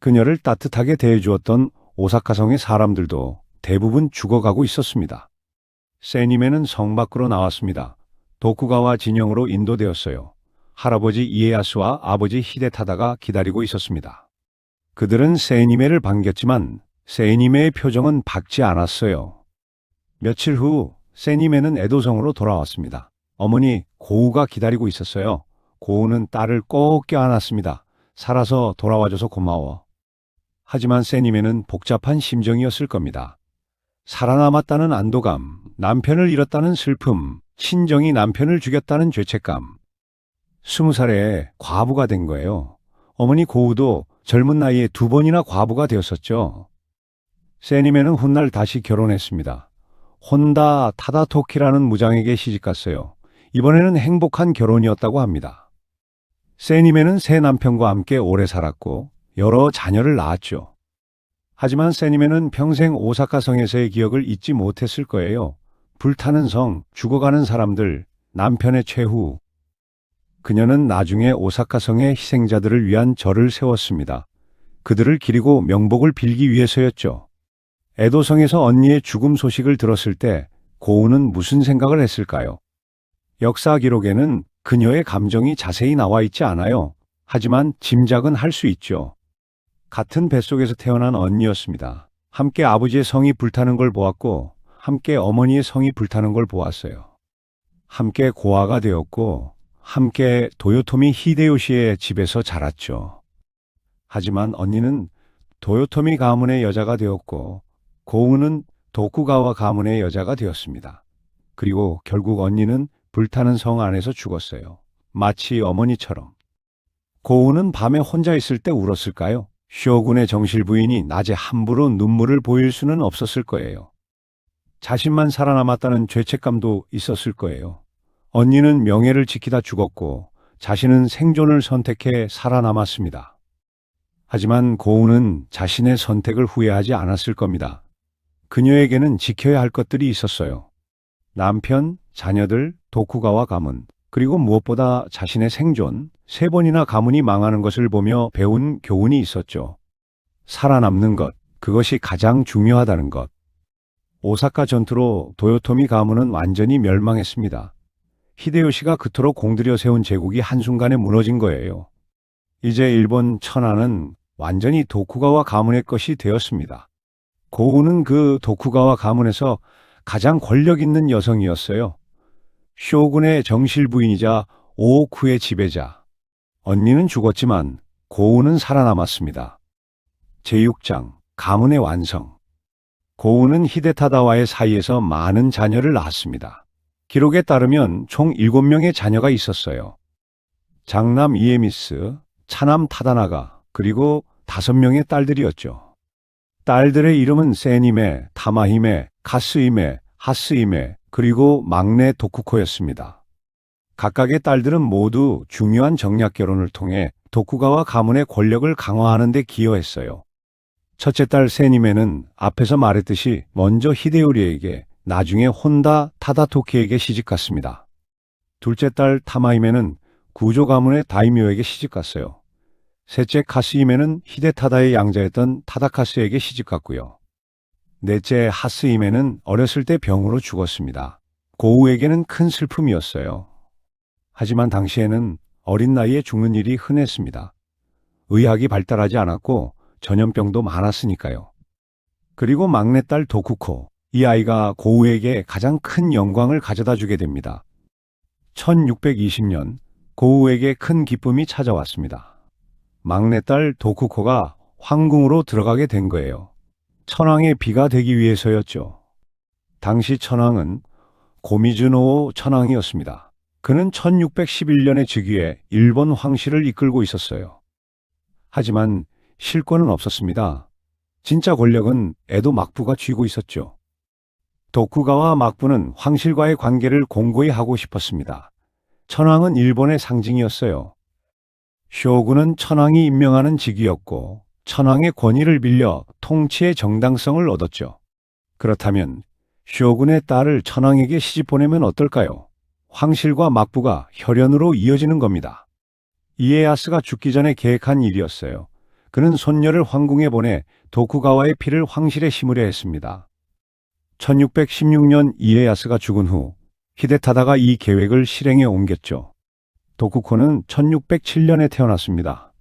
그녀를 따뜻하게 대해주었던 오사카성의 사람들도 대부분 죽어가고 있었습니다. 세니메는 성 밖으로 나왔습니다. 도쿠가와 진영으로 인도되었어요. 할아버지 이에야스와 아버지 히데타다가 기다리고 있었습니다. 그들은 세니메를 반겼지만 세니메의 표정은 밝지 않았어요. 며칠 후 세니메는 에도성으로 돌아왔습니다. 어머니, 고우가 기다리고 있었어요. 고우는 딸을 꼭 껴안았습니다. 살아서 돌아와줘서 고마워. 하지만 세니메는 복잡한 심정이었을 겁니다. 살아남았다는 안도감, 남편을 잃었다는 슬픔, 친정이 남편을 죽였다는 죄책감. 20살에 과부가 된 거예요. 어머니 고우도 젊은 나이에 2번이나 과부가 되었었죠. 세니메는 훗날 다시 결혼했습니다. 혼다 타다토키라는 무장에게 시집갔어요. 이번에는 행복한 결혼이었다고 합니다. 세니메는 새 남편과 함께 오래 살았고 여러 자녀를 낳았죠. 하지만 세니메는 평생 오사카 성에서의 기억을 잊지 못했을 거예요. 불타는 성, 죽어가는 사람들, 남편의 최후. 그녀는 나중에 오사카 성의 희생자들을 위한 절을 세웠습니다. 그들을 기리고 명복을 빌기 위해서였죠. 에도성에서 언니의 죽음 소식을 들었을 때 고우는 무슨 생각을 했을까요? 역사 기록에는 그녀의 감정이 자세히 나와 있지 않아요. 하지만 짐작은 할 수 있죠. 같은 뱃속에서 태어난 언니였습니다. 함께 아버지의 성이 불타는 걸 보았고 함께 어머니의 성이 불타는 걸 보았어요. 함께 고아가 되었고 함께 도요토미 히데요시의 집에서 자랐죠. 하지만 언니는 도요토미 가문의 여자가 되었고 고우는 도쿠가와 가문의 여자가 되었습니다. 그리고 결국 언니는 불타는 성 안에서 죽었어요. 마치 어머니처럼. 고우는 밤에 혼자 있을 때 울었을까요? 쇼군의 정실 부인이 낮에 함부로 눈물을 보일 수는 없었을 거예요. 자신만 살아남았다는 죄책감도 있었을 거예요. 언니는 명예를 지키다 죽었고 자신은 생존을 선택해 살아남았습니다. 하지만 고우는 자신의 선택을 후회하지 않았을 겁니다. 그녀에게는 지켜야 할 것들이 있었어요. 남편, 자녀들, 도쿠가와 가문, 그리고 무엇보다 자신의 생존, 3번이나 가문이 망하는 것을 보며 배운 교훈이 있었죠. 살아남는 것, 그것이 가장 중요하다는 것. 오사카 전투로 도요토미 가문은 완전히 멸망했습니다. 히데요시가 그토록 공들여 세운 제국이 한순간에 무너진 거예요. 이제 일본 천하는 완전히 도쿠가와 가문의 것이 되었습니다. 고우는 그 도쿠가와 가문에서 가장 권력 있는 여성이었어요. 쇼군의 정실 부인이자 오오쿠의 지배자. 언니는 죽었지만 고우는 살아남았습니다. 제6장 가문의 완성. 고우는 히데타다와의 사이에서 많은 자녀를 낳았습니다. 기록에 따르면 총 7명의 자녀가 있었어요. 장남 이에미스, 차남 타다나가, 그리고 5명의 딸들이었죠. 딸들의 이름은 세니메, 타마히메, 카스히메, 하스히메, 그리고 막내 도쿠코였습니다. 각각의 딸들은 모두 중요한 정략 결혼을 통해 도쿠가와 가문의 권력을 강화하는 데 기여했어요. 첫째 딸 세니메는 앞에서 말했듯이 먼저 히데요리에게, 나중에 혼다 타다토키에게 시집갔습니다. 둘째 딸 타마히메는 구조 가문의 다이묘에게 시집갔어요. 셋째 카스히메는 히데타다의 양자였던 타다카스에게 시집갔고요. 넷째 하스히메는 어렸을 때 병으로 죽었습니다. 고우에게는 큰 슬픔이었어요. 하지만 당시에는 어린 나이에 죽는 일이 흔했습니다. 의학이 발달하지 않았고 전염병도 많았으니까요. 그리고 막내딸 도쿠코, 이 아이가 고우에게 가장 큰 영광을 가져다 주게 됩니다. 1620년 고우에게 큰 기쁨이 찾아왔습니다. 막내딸 도쿠코가 황궁으로 들어가게 된 거예요. 천황의 비가 되기 위해서였죠. 당시 천황은 고미즈노오 천황이었습니다. 그는 1611년에 즉위해 일본 황실을 이끌고 있었어요. 하지만 실권은 없었습니다. 진짜 권력은 에도 막부가 쥐고 있었죠. 도쿠가와 막부는 황실과의 관계를 공고히 하고 싶었습니다. 천황은 일본의 상징이었어요. 쇼군은 천황이 임명하는 직위였고 천황의 권위를 빌려 통치의 정당성을 얻었죠. 그렇다면 쇼군의 딸을 천황에게 시집 보내면 어떨까요? 황실과 막부가 혈연으로 이어지는 겁니다. 이에야스가 죽기 전에 계획한 일이었어요. 그는 손녀를 황궁에 보내 도쿠가와의 피를 황실에 심으려 했습니다. 1616년 이에야스가 죽은 후 히데타다가 이 계획을 실행에 옮겼죠. 도쿠코는 1607년에 태어났습니다.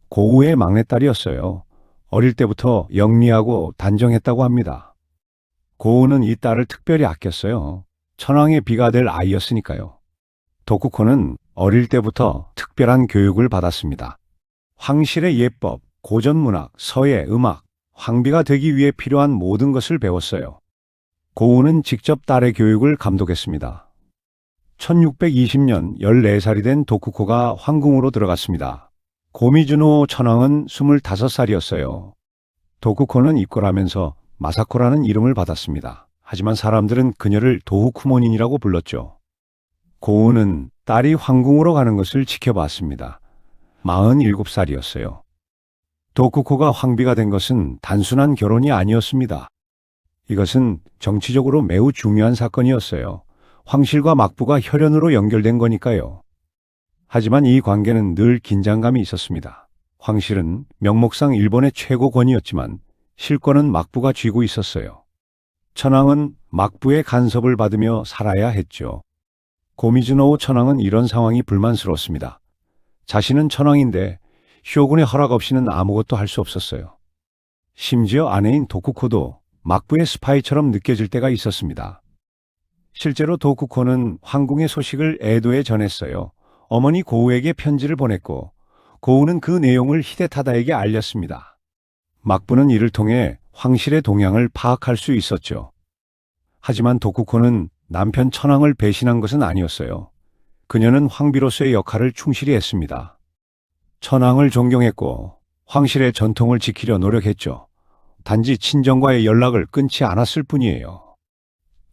고우의 막내딸이었어요. 어릴 때부터 영리하고 단정했다고 합니다. 고우는 이 딸을 특별히 아꼈어요. 천황의 비가 될 아이였으니까요. 도쿠코는 어릴 때부터 특별한 교육을 받았습니다. 황실의 예법, 고전문학, 서예, 음악, 황비가 되기 위해 필요한 모든 것을 배웠어요. 고우는 직접 딸의 교육을 감독했습니다. 1620년 14살이 된 도쿠코가 황궁으로 들어갔습니다. 고미즈노 천황은 25살이었어요. 도쿠코는 입궐하면서 마사코라는 이름을 받았습니다. 하지만 사람들은 그녀를 도후쿠몬인이라고 불렀죠. 고우는 딸이 황궁으로 가는 것을 지켜봤습니다. 47살이었어요. 도쿠코가 황비가 된 것은 단순한 결혼이 아니었습니다. 이것은 정치적으로 매우 중요한 사건이었어요. 황실과 막부가 혈연으로 연결된 거니까요. 하지만 이 관계는 늘 긴장감이 있었습니다. 황실은 명목상 일본의 최고 권위였지만 실권은 막부가 쥐고 있었어요. 천황은 막부의 간섭을 받으며 살아야 했죠. 고미즈노오 천황은 이런 상황이 불만스러웠습니다. 자신은 천황인데 쇼군의 허락 없이는 아무것도 할 수 없었어요. 심지어 아내인 도쿠코도 막부의 스파이처럼 느껴질 때가 있었습니다. 실제로 도쿠코는 황궁의 소식을 에도에 전했어요. 어머니 고우에게 편지를 보냈고 고우는 그 내용을 히데타다에게 알렸습니다. 막부는 이를 통해 황실의 동향을 파악할 수 있었죠. 하지만 도쿠코는 남편 천황을 배신한 것은 아니었어요. 그녀는 황비로서의 역할을 충실히 했습니다. 천황을 존경했고 황실의 전통을 지키려 노력했죠. 단지 친정과의 연락을 끊지 않았을 뿐이에요.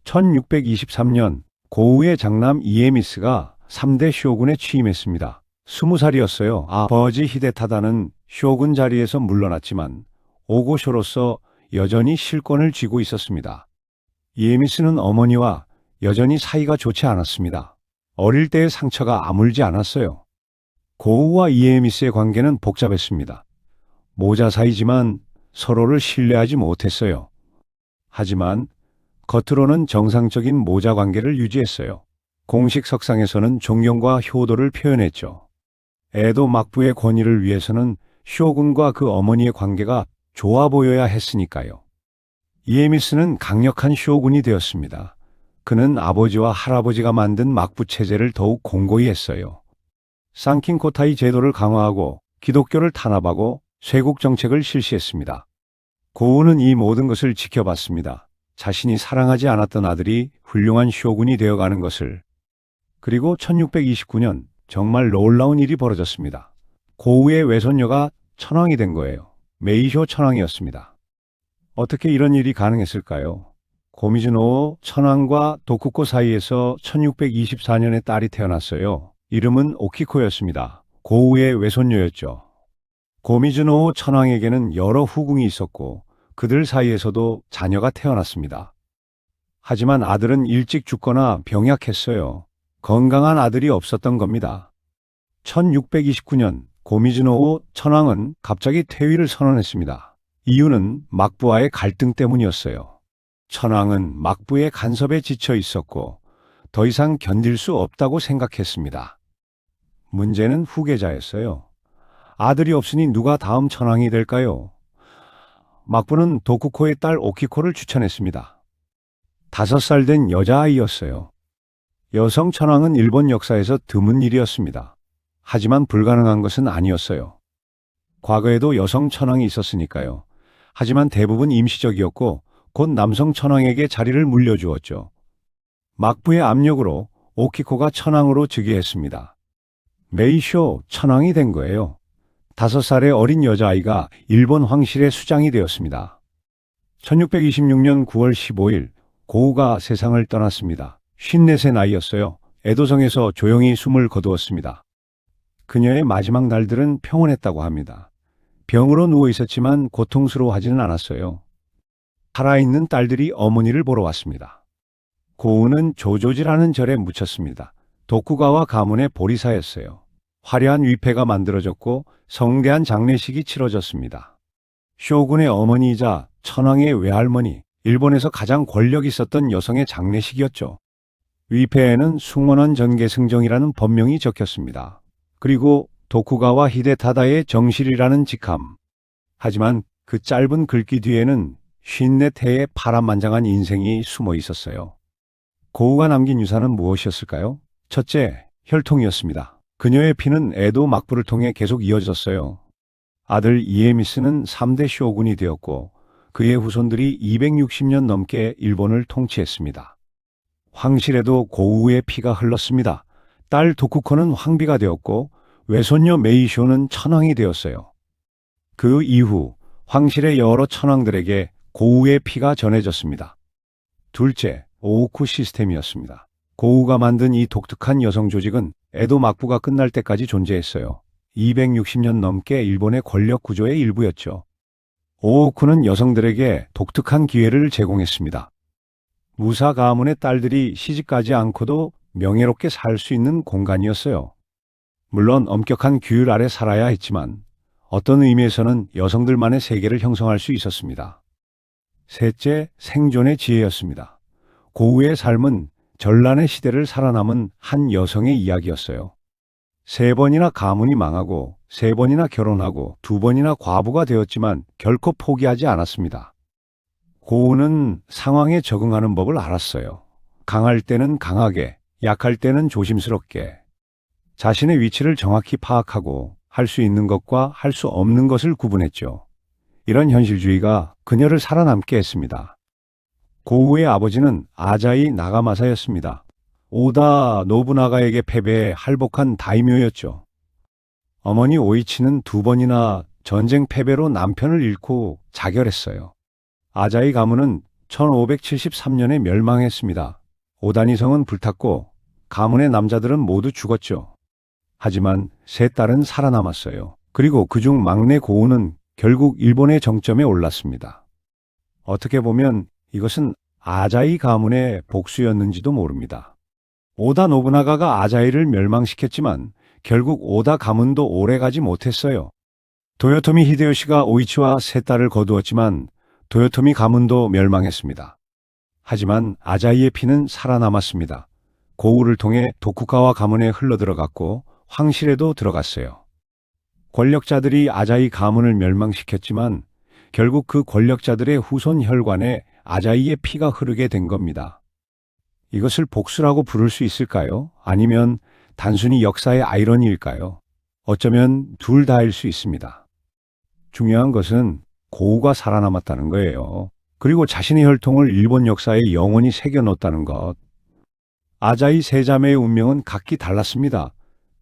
1623년 고우의 장남 이에미스가 3대 쇼군에 취임했습니다. 20살이었어요. 아버지 히데타다는 쇼군 자리에서 물러났지만 오고쇼로서 여전히 실권을 쥐고 있었습니다. 이에미스는 어머니와 여전히 사이가 좋지 않았습니다. 어릴 때의 상처가 아물지 않았어요. 고우와 이에미스의 관계는 복잡했습니다. 모자 사이지만 서로를 신뢰하지 못했어요. 하지만 겉으로는 정상적인 모자 관계를 유지했어요. 공식 석상에서는 존경과 효도를 표현했죠. 에도 막부의 권위를 위해서는 쇼군과 그 어머니의 관계가 좋아 보여야 했으니까요. 이에미스는 강력한 쇼군이 되었습니다. 그는 아버지와 할아버지가 만든 막부 체제를 더욱 공고히 했어요. 상킨코타이 제도를 강화하고 기독교를 탄압하고 쇄국 정책을 실시했습니다. 고우는 이 모든 것을 지켜봤습니다. 자신이 사랑하지 않았던 아들이 훌륭한 쇼군이 되어가는 것을. 그리고 1629년 정말 놀라운 일이 벌어졌습니다. 고우의 외손녀가 천황이 된 거예요. 메이쇼 천황이었습니다. 어떻게 이런 일이 가능했을까요? 고미즈노 천황과 도쿠코 사이에서 1624년에 딸이 태어났어요. 이름은 오키코였습니다. 고우의 외손녀였죠. 고미즈노 천황에게는 여러 후궁이 있었고 그들 사이에서도 자녀가 태어났습니다. 하지만 아들은 일찍 죽거나 병약했어요. 건강한 아들이 없었던 겁니다. 1629년 고미즈노 천황은 갑자기 퇴위를 선언했습니다. 이유는 막부와의 갈등 때문이었어요. 천황은 막부의 간섭에 지쳐 있었고 더 이상 견딜 수 없다고 생각했습니다. 문제는 후계자였어요. 아들이 없으니 누가 다음 천황이 될까요? 막부는 도쿠코의 딸 오키코를 추천했습니다. 5살 된 여자아이였어요. 여성 천황은 일본 역사에서 드문 일이었습니다. 하지만 불가능한 것은 아니었어요. 과거에도 여성 천황이 있었으니까요. 하지만 대부분 임시적이었고 곧 남성 천황에게 자리를 물려주었죠. 막부의 압력으로 오키코가 천황으로 즉위했습니다. 메이쇼 천황이 된 거예요. 5살의 어린 여자아이가 일본 황실의 수장이 되었습니다. 1626년 9월 15일 고우가 세상을 떠났습니다. 54세 나이였어요. 에도성에서 조용히 숨을 거두었습니다. 그녀의 마지막 날들은 평온했다고 합니다. 병으로 누워 있었지만 고통스러워하지는 않았어요. 살아있는 딸들이 어머니를 보러 왔습니다. 고우는 조조지라는 절에 묻혔습니다. 도쿠가와 가문의 보리사였어요. 화려한 위패가 만들어졌고 성대한 장례식이 치러졌습니다. 쇼군의 어머니이자 천황의 외할머니, 일본에서 가장 권력 있었던 여성의 장례식이었죠. 위패에는 숭원원 전계승정이라는 법명이 적혔습니다. 그리고 도쿠가와 히데타다의 정실이라는 직함. 하지만 그 짧은 글귀 뒤에는 54해의 파란만장한 인생이 숨어 있었어요. 고우가 남긴 유산은 무엇이었을까요? 첫째, 혈통이었습니다. 그녀의 피는 에도 막부를 통해 계속 이어졌어요. 아들 이에미스는 3대 쇼군이 되었고 그의 후손들이 260년 넘게 일본을 통치했습니다. 황실에도 고우의 피가 흘렀습니다. 딸 도쿠코는 황비가 되었고 외손녀 메이쇼는 천황이 되었어요. 그 이후 황실의 여러 천황들에게 고우의 피가 전해졌습니다. 둘째, 오우쿠 시스템이었습니다. 고우가 만든 이 독특한 여성 조직은 에도 막부가 끝날 때까지 존재했어요. 260년 넘게 일본의 권력 구조의 일부였죠. 오우쿠는 여성들에게 독특한 기회를 제공했습니다. 무사 가문의 딸들이 시집가지 않고도 명예롭게 살 수 있는 공간이었어요. 물론 엄격한 규율 아래 살아야 했지만 어떤 의미에서는 여성들만의 세계를 형성할 수 있었습니다. 셋째, 생존의 지혜였습니다. 고우의 삶은 전란의 시대를 살아남은 한 여성의 이야기였어요. 3번이나 가문이 망하고 3번이나 결혼하고 2번이나 과부가 되었지만 결코 포기하지 않았습니다. 고우는 상황에 적응하는 법을 알았어요. 강할 때는 강하게, 약할 때는 조심스럽게. 자신의 위치를 정확히 파악하고 할 수 있는 것과 할 수 없는 것을 구분했죠. 이런 현실주의가 그녀를 살아남게 했습니다. 고우의 아버지는 아자이 나가마사였습니다. 오다 노부나가에게 패배해 할복한 다이묘였죠. 어머니 오이치는 2번이나 전쟁 패배로 남편을 잃고 자결했어요. 아자이 가문은 1573년에 멸망했습니다. 오다니성은 불탔고 가문의 남자들은 모두 죽었죠. 하지만 세 딸은 살아남았어요. 그리고 그중 막내 고우는 결국 일본의 정점에 올랐습니다. 어떻게 보면 이것은 아자이 가문의 복수였는지도 모릅니다. 오다 노부나가가 아자이를 멸망시켰지만 결국 오다 가문도 오래가지 못했어요. 도요토미 히데요시가 오이치와 세 딸을 거두었지만 도요토미 가문도 멸망했습니다. 하지만 아자이의 피는 살아남았습니다. 고우를 통해 도쿠가와 가문에 흘러들어갔고 황실에도 들어갔어요. 권력자들이 아자이 가문을 멸망시켰지만 결국 그 권력자들의 후손 혈관에 아자이의 피가 흐르게 된 겁니다. 이것을 복수라고 부를 수 있을까요? 아니면 단순히 역사의 아이러니일까요? 어쩌면 둘 다일 수 있습니다. 중요한 것은 고우가 살아남았다는 거예요. 그리고 자신의 혈통을 일본 역사에 영원히 새겨놓았다는 것. 아자이 세 자매의 운명은 각기 달랐습니다.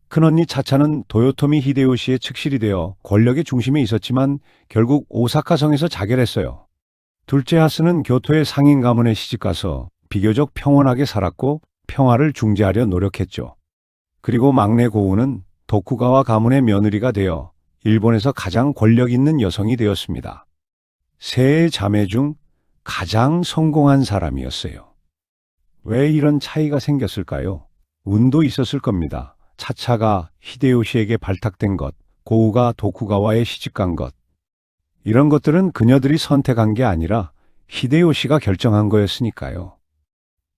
큰언니 차차는 도요토미 히데요시의 측실이 되어 권력의 중심에 있었지만 결국 오사카성에서 자결했어요. 둘째 하스는 교토의 상인 가문에 시집가서 비교적 평온하게 살았고 평화를 중재하려 노력했죠. 그리고 막내 고우는 도쿠가와 가문의 며느리가 되어 일본에서 가장 권력 있는 여성이 되었습니다. 세 자매 중 가장 성공한 사람이었어요. 왜 이런 차이가 생겼을까요? 운도 있었을 겁니다. 차차가 히데요시에게 발탁된 것, 고우가 도쿠가와의 시집간 것. 이런 것들은 그녀들이 선택한 게 아니라 히데요시가 결정한 거였으니까요.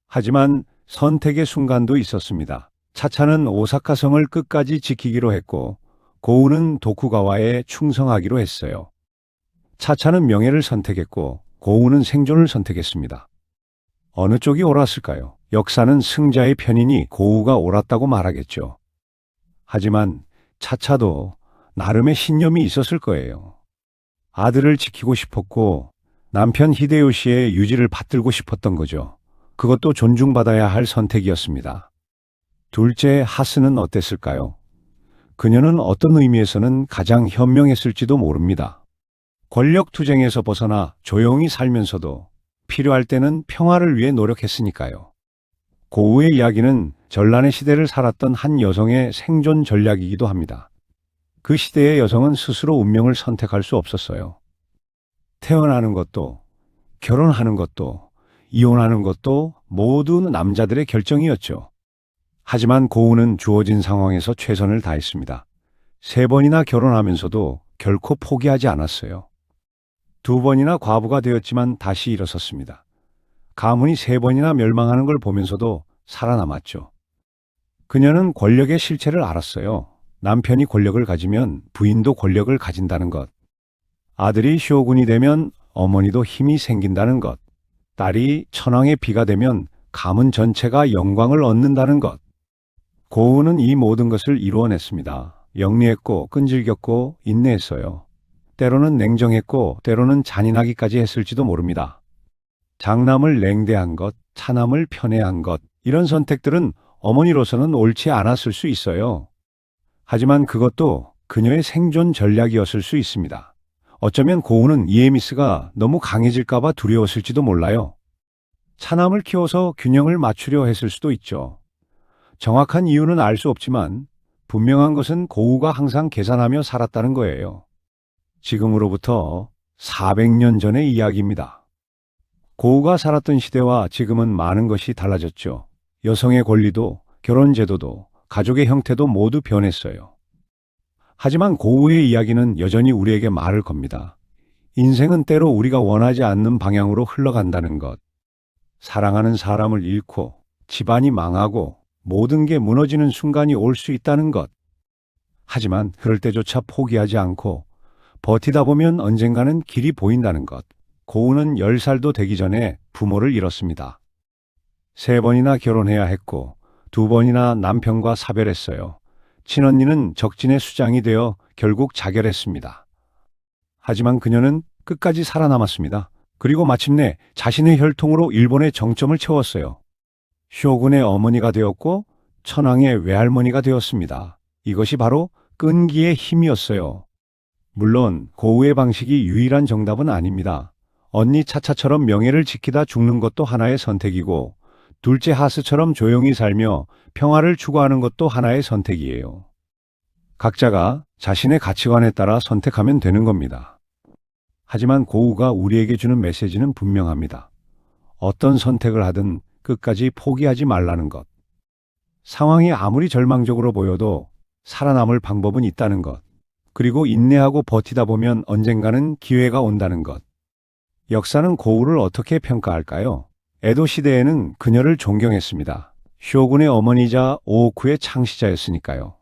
하지만 선택의 순간도 있었습니다. 차차는 오사카성을 끝까지 지키기로 했고 고우는 도쿠가와에 충성하기로 했어요. 차차는 명예를 선택했고 고우는 생존을 선택했습니다. 어느 쪽이 옳았을까요? 역사는 승자의 편이니 고우가 옳았다고 말하겠죠. 하지만 차차도 나름의 신념이 있었을 거예요. 아들을 지키고 싶었고 남편 히데요시의 유지를 받들고 싶었던 거죠. 그것도 존중받아야 할 선택이었습니다. 둘째 하스는 어땠을까요? 그녀는 어떤 의미에서는 가장 현명했을지도 모릅니다. 권력 투쟁에서 벗어나 조용히 살면서도 필요할 때는 평화를 위해 노력했으니까요. 고우의 이야기는 전란의 시대를 살았던 한 여성의 생존 전략이기도 합니다. 그 시대의 여성은 스스로 운명을 선택할 수 없었어요. 태어나는 것도, 결혼하는 것도, 이혼하는 것도 모두 남자들의 결정이었죠. 하지만 고우는 주어진 상황에서 최선을 다했습니다. 3번이나 결혼하면서도 결코 포기하지 않았어요. 2번이나 과부가 되었지만 다시 일어섰습니다. 가문이 3번이나 멸망하는 걸 보면서도 살아남았죠. 그녀는 권력의 실체를 알았어요. 남편이 권력을 가지면 부인도 권력을 가진다는 것. 아들이 쇼군이 되면 어머니도 힘이 생긴다는 것. 딸이 천황의 비가 되면 가문 전체가 영광을 얻는다는 것. 고우는 이 모든 것을 이루어냈습니다. 영리했고 끈질겼고 인내했어요. 때로는 냉정했고 때로는 잔인하기까지 했을지도 모릅니다. 장남을 냉대한 것, 차남을 편애한 것, 이런 선택들은 어머니로서는 옳지 않았을 수 있어요. 하지만 그것도 그녀의 생존 전략이었을 수 있습니다. 어쩌면 고우는 이에미스가 너무 강해질까봐 두려웠을지도 몰라요. 차남을 키워서 균형을 맞추려 했을 수도 있죠. 정확한 이유는 알 수 없지만 분명한 것은 고우가 항상 계산하며 살았다는 거예요. 지금으로부터 400년 전의 이야기입니다. 고우가 살았던 시대와 지금은 많은 것이 달라졌죠. 여성의 권리도, 결혼 제도도, 가족의 형태도 모두 변했어요. 하지만 고우의 이야기는 여전히 우리에게 말을 겁니다. 인생은 때로 우리가 원하지 않는 방향으로 흘러간다는 것. 사랑하는 사람을 잃고 집안이 망하고 모든 게 무너지는 순간이 올 수 있다는 것. 하지만 그럴 때조차 포기하지 않고 버티다 보면 언젠가는 길이 보인다는 것. 고우는 10살도 되기 전에 부모를 잃었습니다. 3번이나 결혼해야 했고 2번이나 남편과 사별했어요. 친언니는 적진의 수장이 되어 결국 자결했습니다. 하지만 그녀는 끝까지 살아남았습니다. 그리고 마침내 자신의 혈통으로 일본의 정점을 채웠어요. 쇼군의 어머니가 되었고 천황의 외할머니가 되었습니다. 이것이 바로 끈기의 힘이었어요. 물론 고우의 방식이 유일한 정답은 아닙니다. 언니 차차처럼 명예를 지키다 죽는 것도 하나의 선택이고 둘째 하스처럼 조용히 살며 평화를 추구하는 것도 하나의 선택이에요. 각자가 자신의 가치관에 따라 선택하면 되는 겁니다. 하지만 고우가 우리에게 주는 메시지는 분명합니다. 어떤 선택을 하든 끝까지 포기하지 말라는 것. 상황이 아무리 절망적으로 보여도 살아남을 방법은 있다는 것. 그리고 인내하고 버티다 보면 언젠가는 기회가 온다는 것. 역사는 고우를 어떻게 평가할까요? 에도 시대에는 그녀를 존경했습니다. 쇼군의 어머니이자 오오쿠의 창시자였으니까요.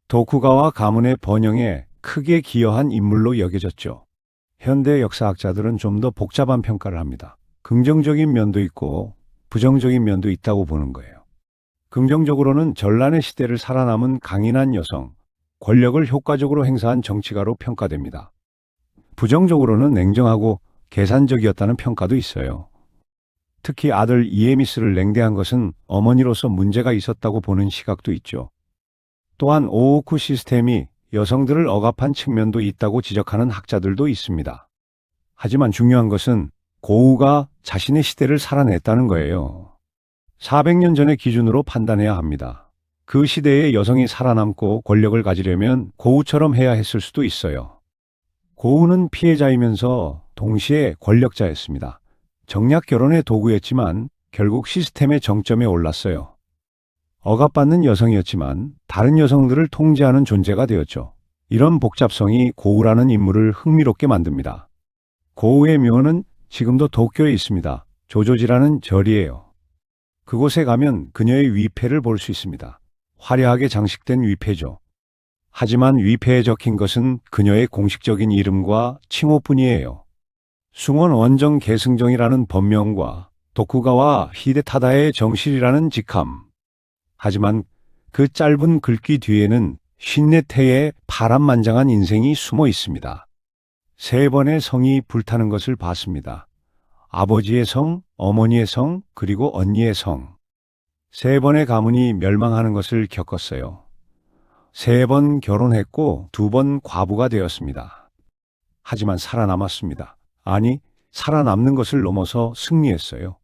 도쿠가와 가문의 번영에 크게 기여한 인물로 여겨졌죠. 현대 역사학자들은 좀 더 복잡한 평가를 합니다. 긍정적인 면도 있고 부정적인 면도 있다고 보는 거예요. 긍정적으로는 전란의 시대를 살아남은 강인한 여성, 권력을 효과적으로 행사한 정치가로 평가됩니다. 부정적으로는 냉정하고 계산적이었다는 평가도 있어요. 특히 아들 이에미스를 냉대한 것은 어머니로서 문제가 있었다고 보는 시각도 있죠. 또한 오오쿠 시스템이 여성들을 억압한 측면도 있다고 지적하는 학자들도 있습니다. 하지만 중요한 것은 고우가 자신의 시대를 살아냈다는 거예요. 400년 전의 기준으로 판단해야 합니다. 그 시대에 여성이 살아남고 권력을 가지려면 고우처럼 해야 했을 수도 있어요. 고우는 피해자이면서 동시에 권력자였습니다. 정략 결혼의 도구였지만 결국 시스템의 정점에 올랐어요. 억압받는 여성이었지만 다른 여성들을 통제하는 존재가 되었죠. 이런 복잡성이 고우라는 인물을 흥미롭게 만듭니다. 고우의 묘는 지금도 도쿄에 있습니다. 조조지라는 절이에요. 그곳에 가면 그녀의 위패를 볼 수 있습니다. 화려하게 장식된 위패죠. 하지만 위패에 적힌 것은 그녀의 공식적인 이름과 칭호뿐이에요. 숭원 원정 계승정이라는 법명과 도쿠가와 히데타다의 정실이라는 직함. 하지만 그 짧은 글귀 뒤에는 54태의 파란만장한 인생이 숨어 있습니다. 3번의 성이 불타는 것을 봤습니다. 아버지의 성, 어머니의 성, 그리고 언니의 성. 3번의 가문이 멸망하는 것을 겪었어요. 3번 결혼했고 2번 과부가 되었습니다. 하지만 살아남았습니다. 아니, 살아남는 것을 넘어서 승리했어요.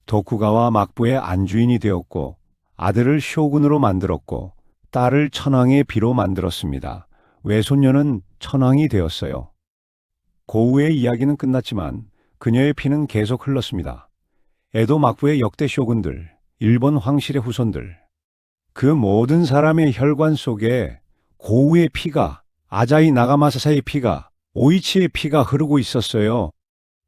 도쿠가와 막부의 안주인이 되었고 아들을 쇼군으로 만들었고 딸을 천황의 비로 만들었습니다. 외손녀는 천황이 되었어요. 고우의 이야기는 끝났지만 그녀의 피는 계속 흘렀습니다. 에도 막부의 역대 쇼군들, 일본 황실의 후손들, 그 모든 사람의 혈관 속에 고우의 피가, 아자이 나가마사사의 피가, 오이치의 피가 흐르고 있었어요.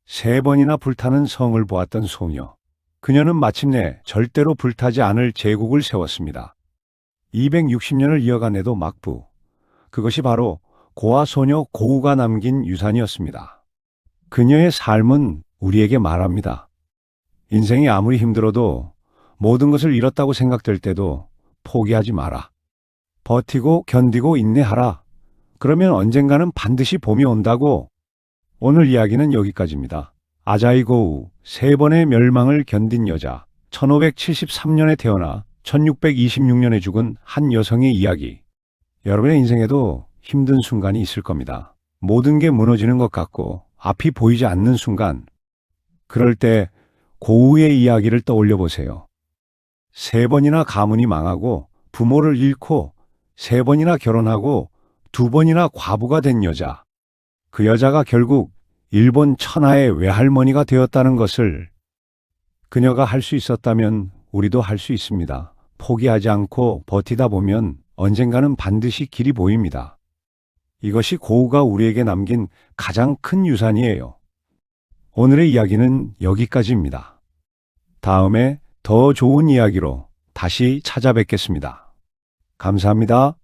3번이나 불타는 성을 보았던 소녀. 그녀는 마침내 절대로 불타지 않을 제국을 세웠습니다. 260년을 이어간 에도 막부. 그것이 바로 고아 소녀 고우가 남긴 유산이었습니다. 그녀의 삶은 우리에게 말합니다. 인생이 아무리 힘들어도 모든 것을 잃었다고 생각될 때도 포기하지 마라. 버티고 견디고 인내하라. 그러면 언젠가는 반드시 봄이 온다고. 오늘 이야기는 여기까지입니다. 아자이 고우, 3번의 멸망을 견딘 여자, 1573년에 태어나 1626년에 죽은 한 여성의 이야기. 여러분의 인생에도 힘든 순간이 있을 겁니다. 모든 게 무너지는 것 같고 앞이 보이지 않는 순간. 그럴 때 고우의 이야기를 떠올려 보세요. 3번이나 가문이 망하고 부모를 잃고 3번이나 결혼하고 2번이나 과부가 된 여자. 그 여자가 결국 일본 천하의 외할머니가 되었다는 것을 그녀가 할 수 있었다면 우리도 할 수 있습니다. 포기하지 않고 버티다 보면 언젠가는 반드시 길이 보입니다. 이것이 고우가 우리에게 남긴 가장 큰 유산이에요. 오늘의 이야기는 여기까지입니다. 다음에 더 좋은 이야기로 다시 찾아뵙겠습니다. 감사합니다.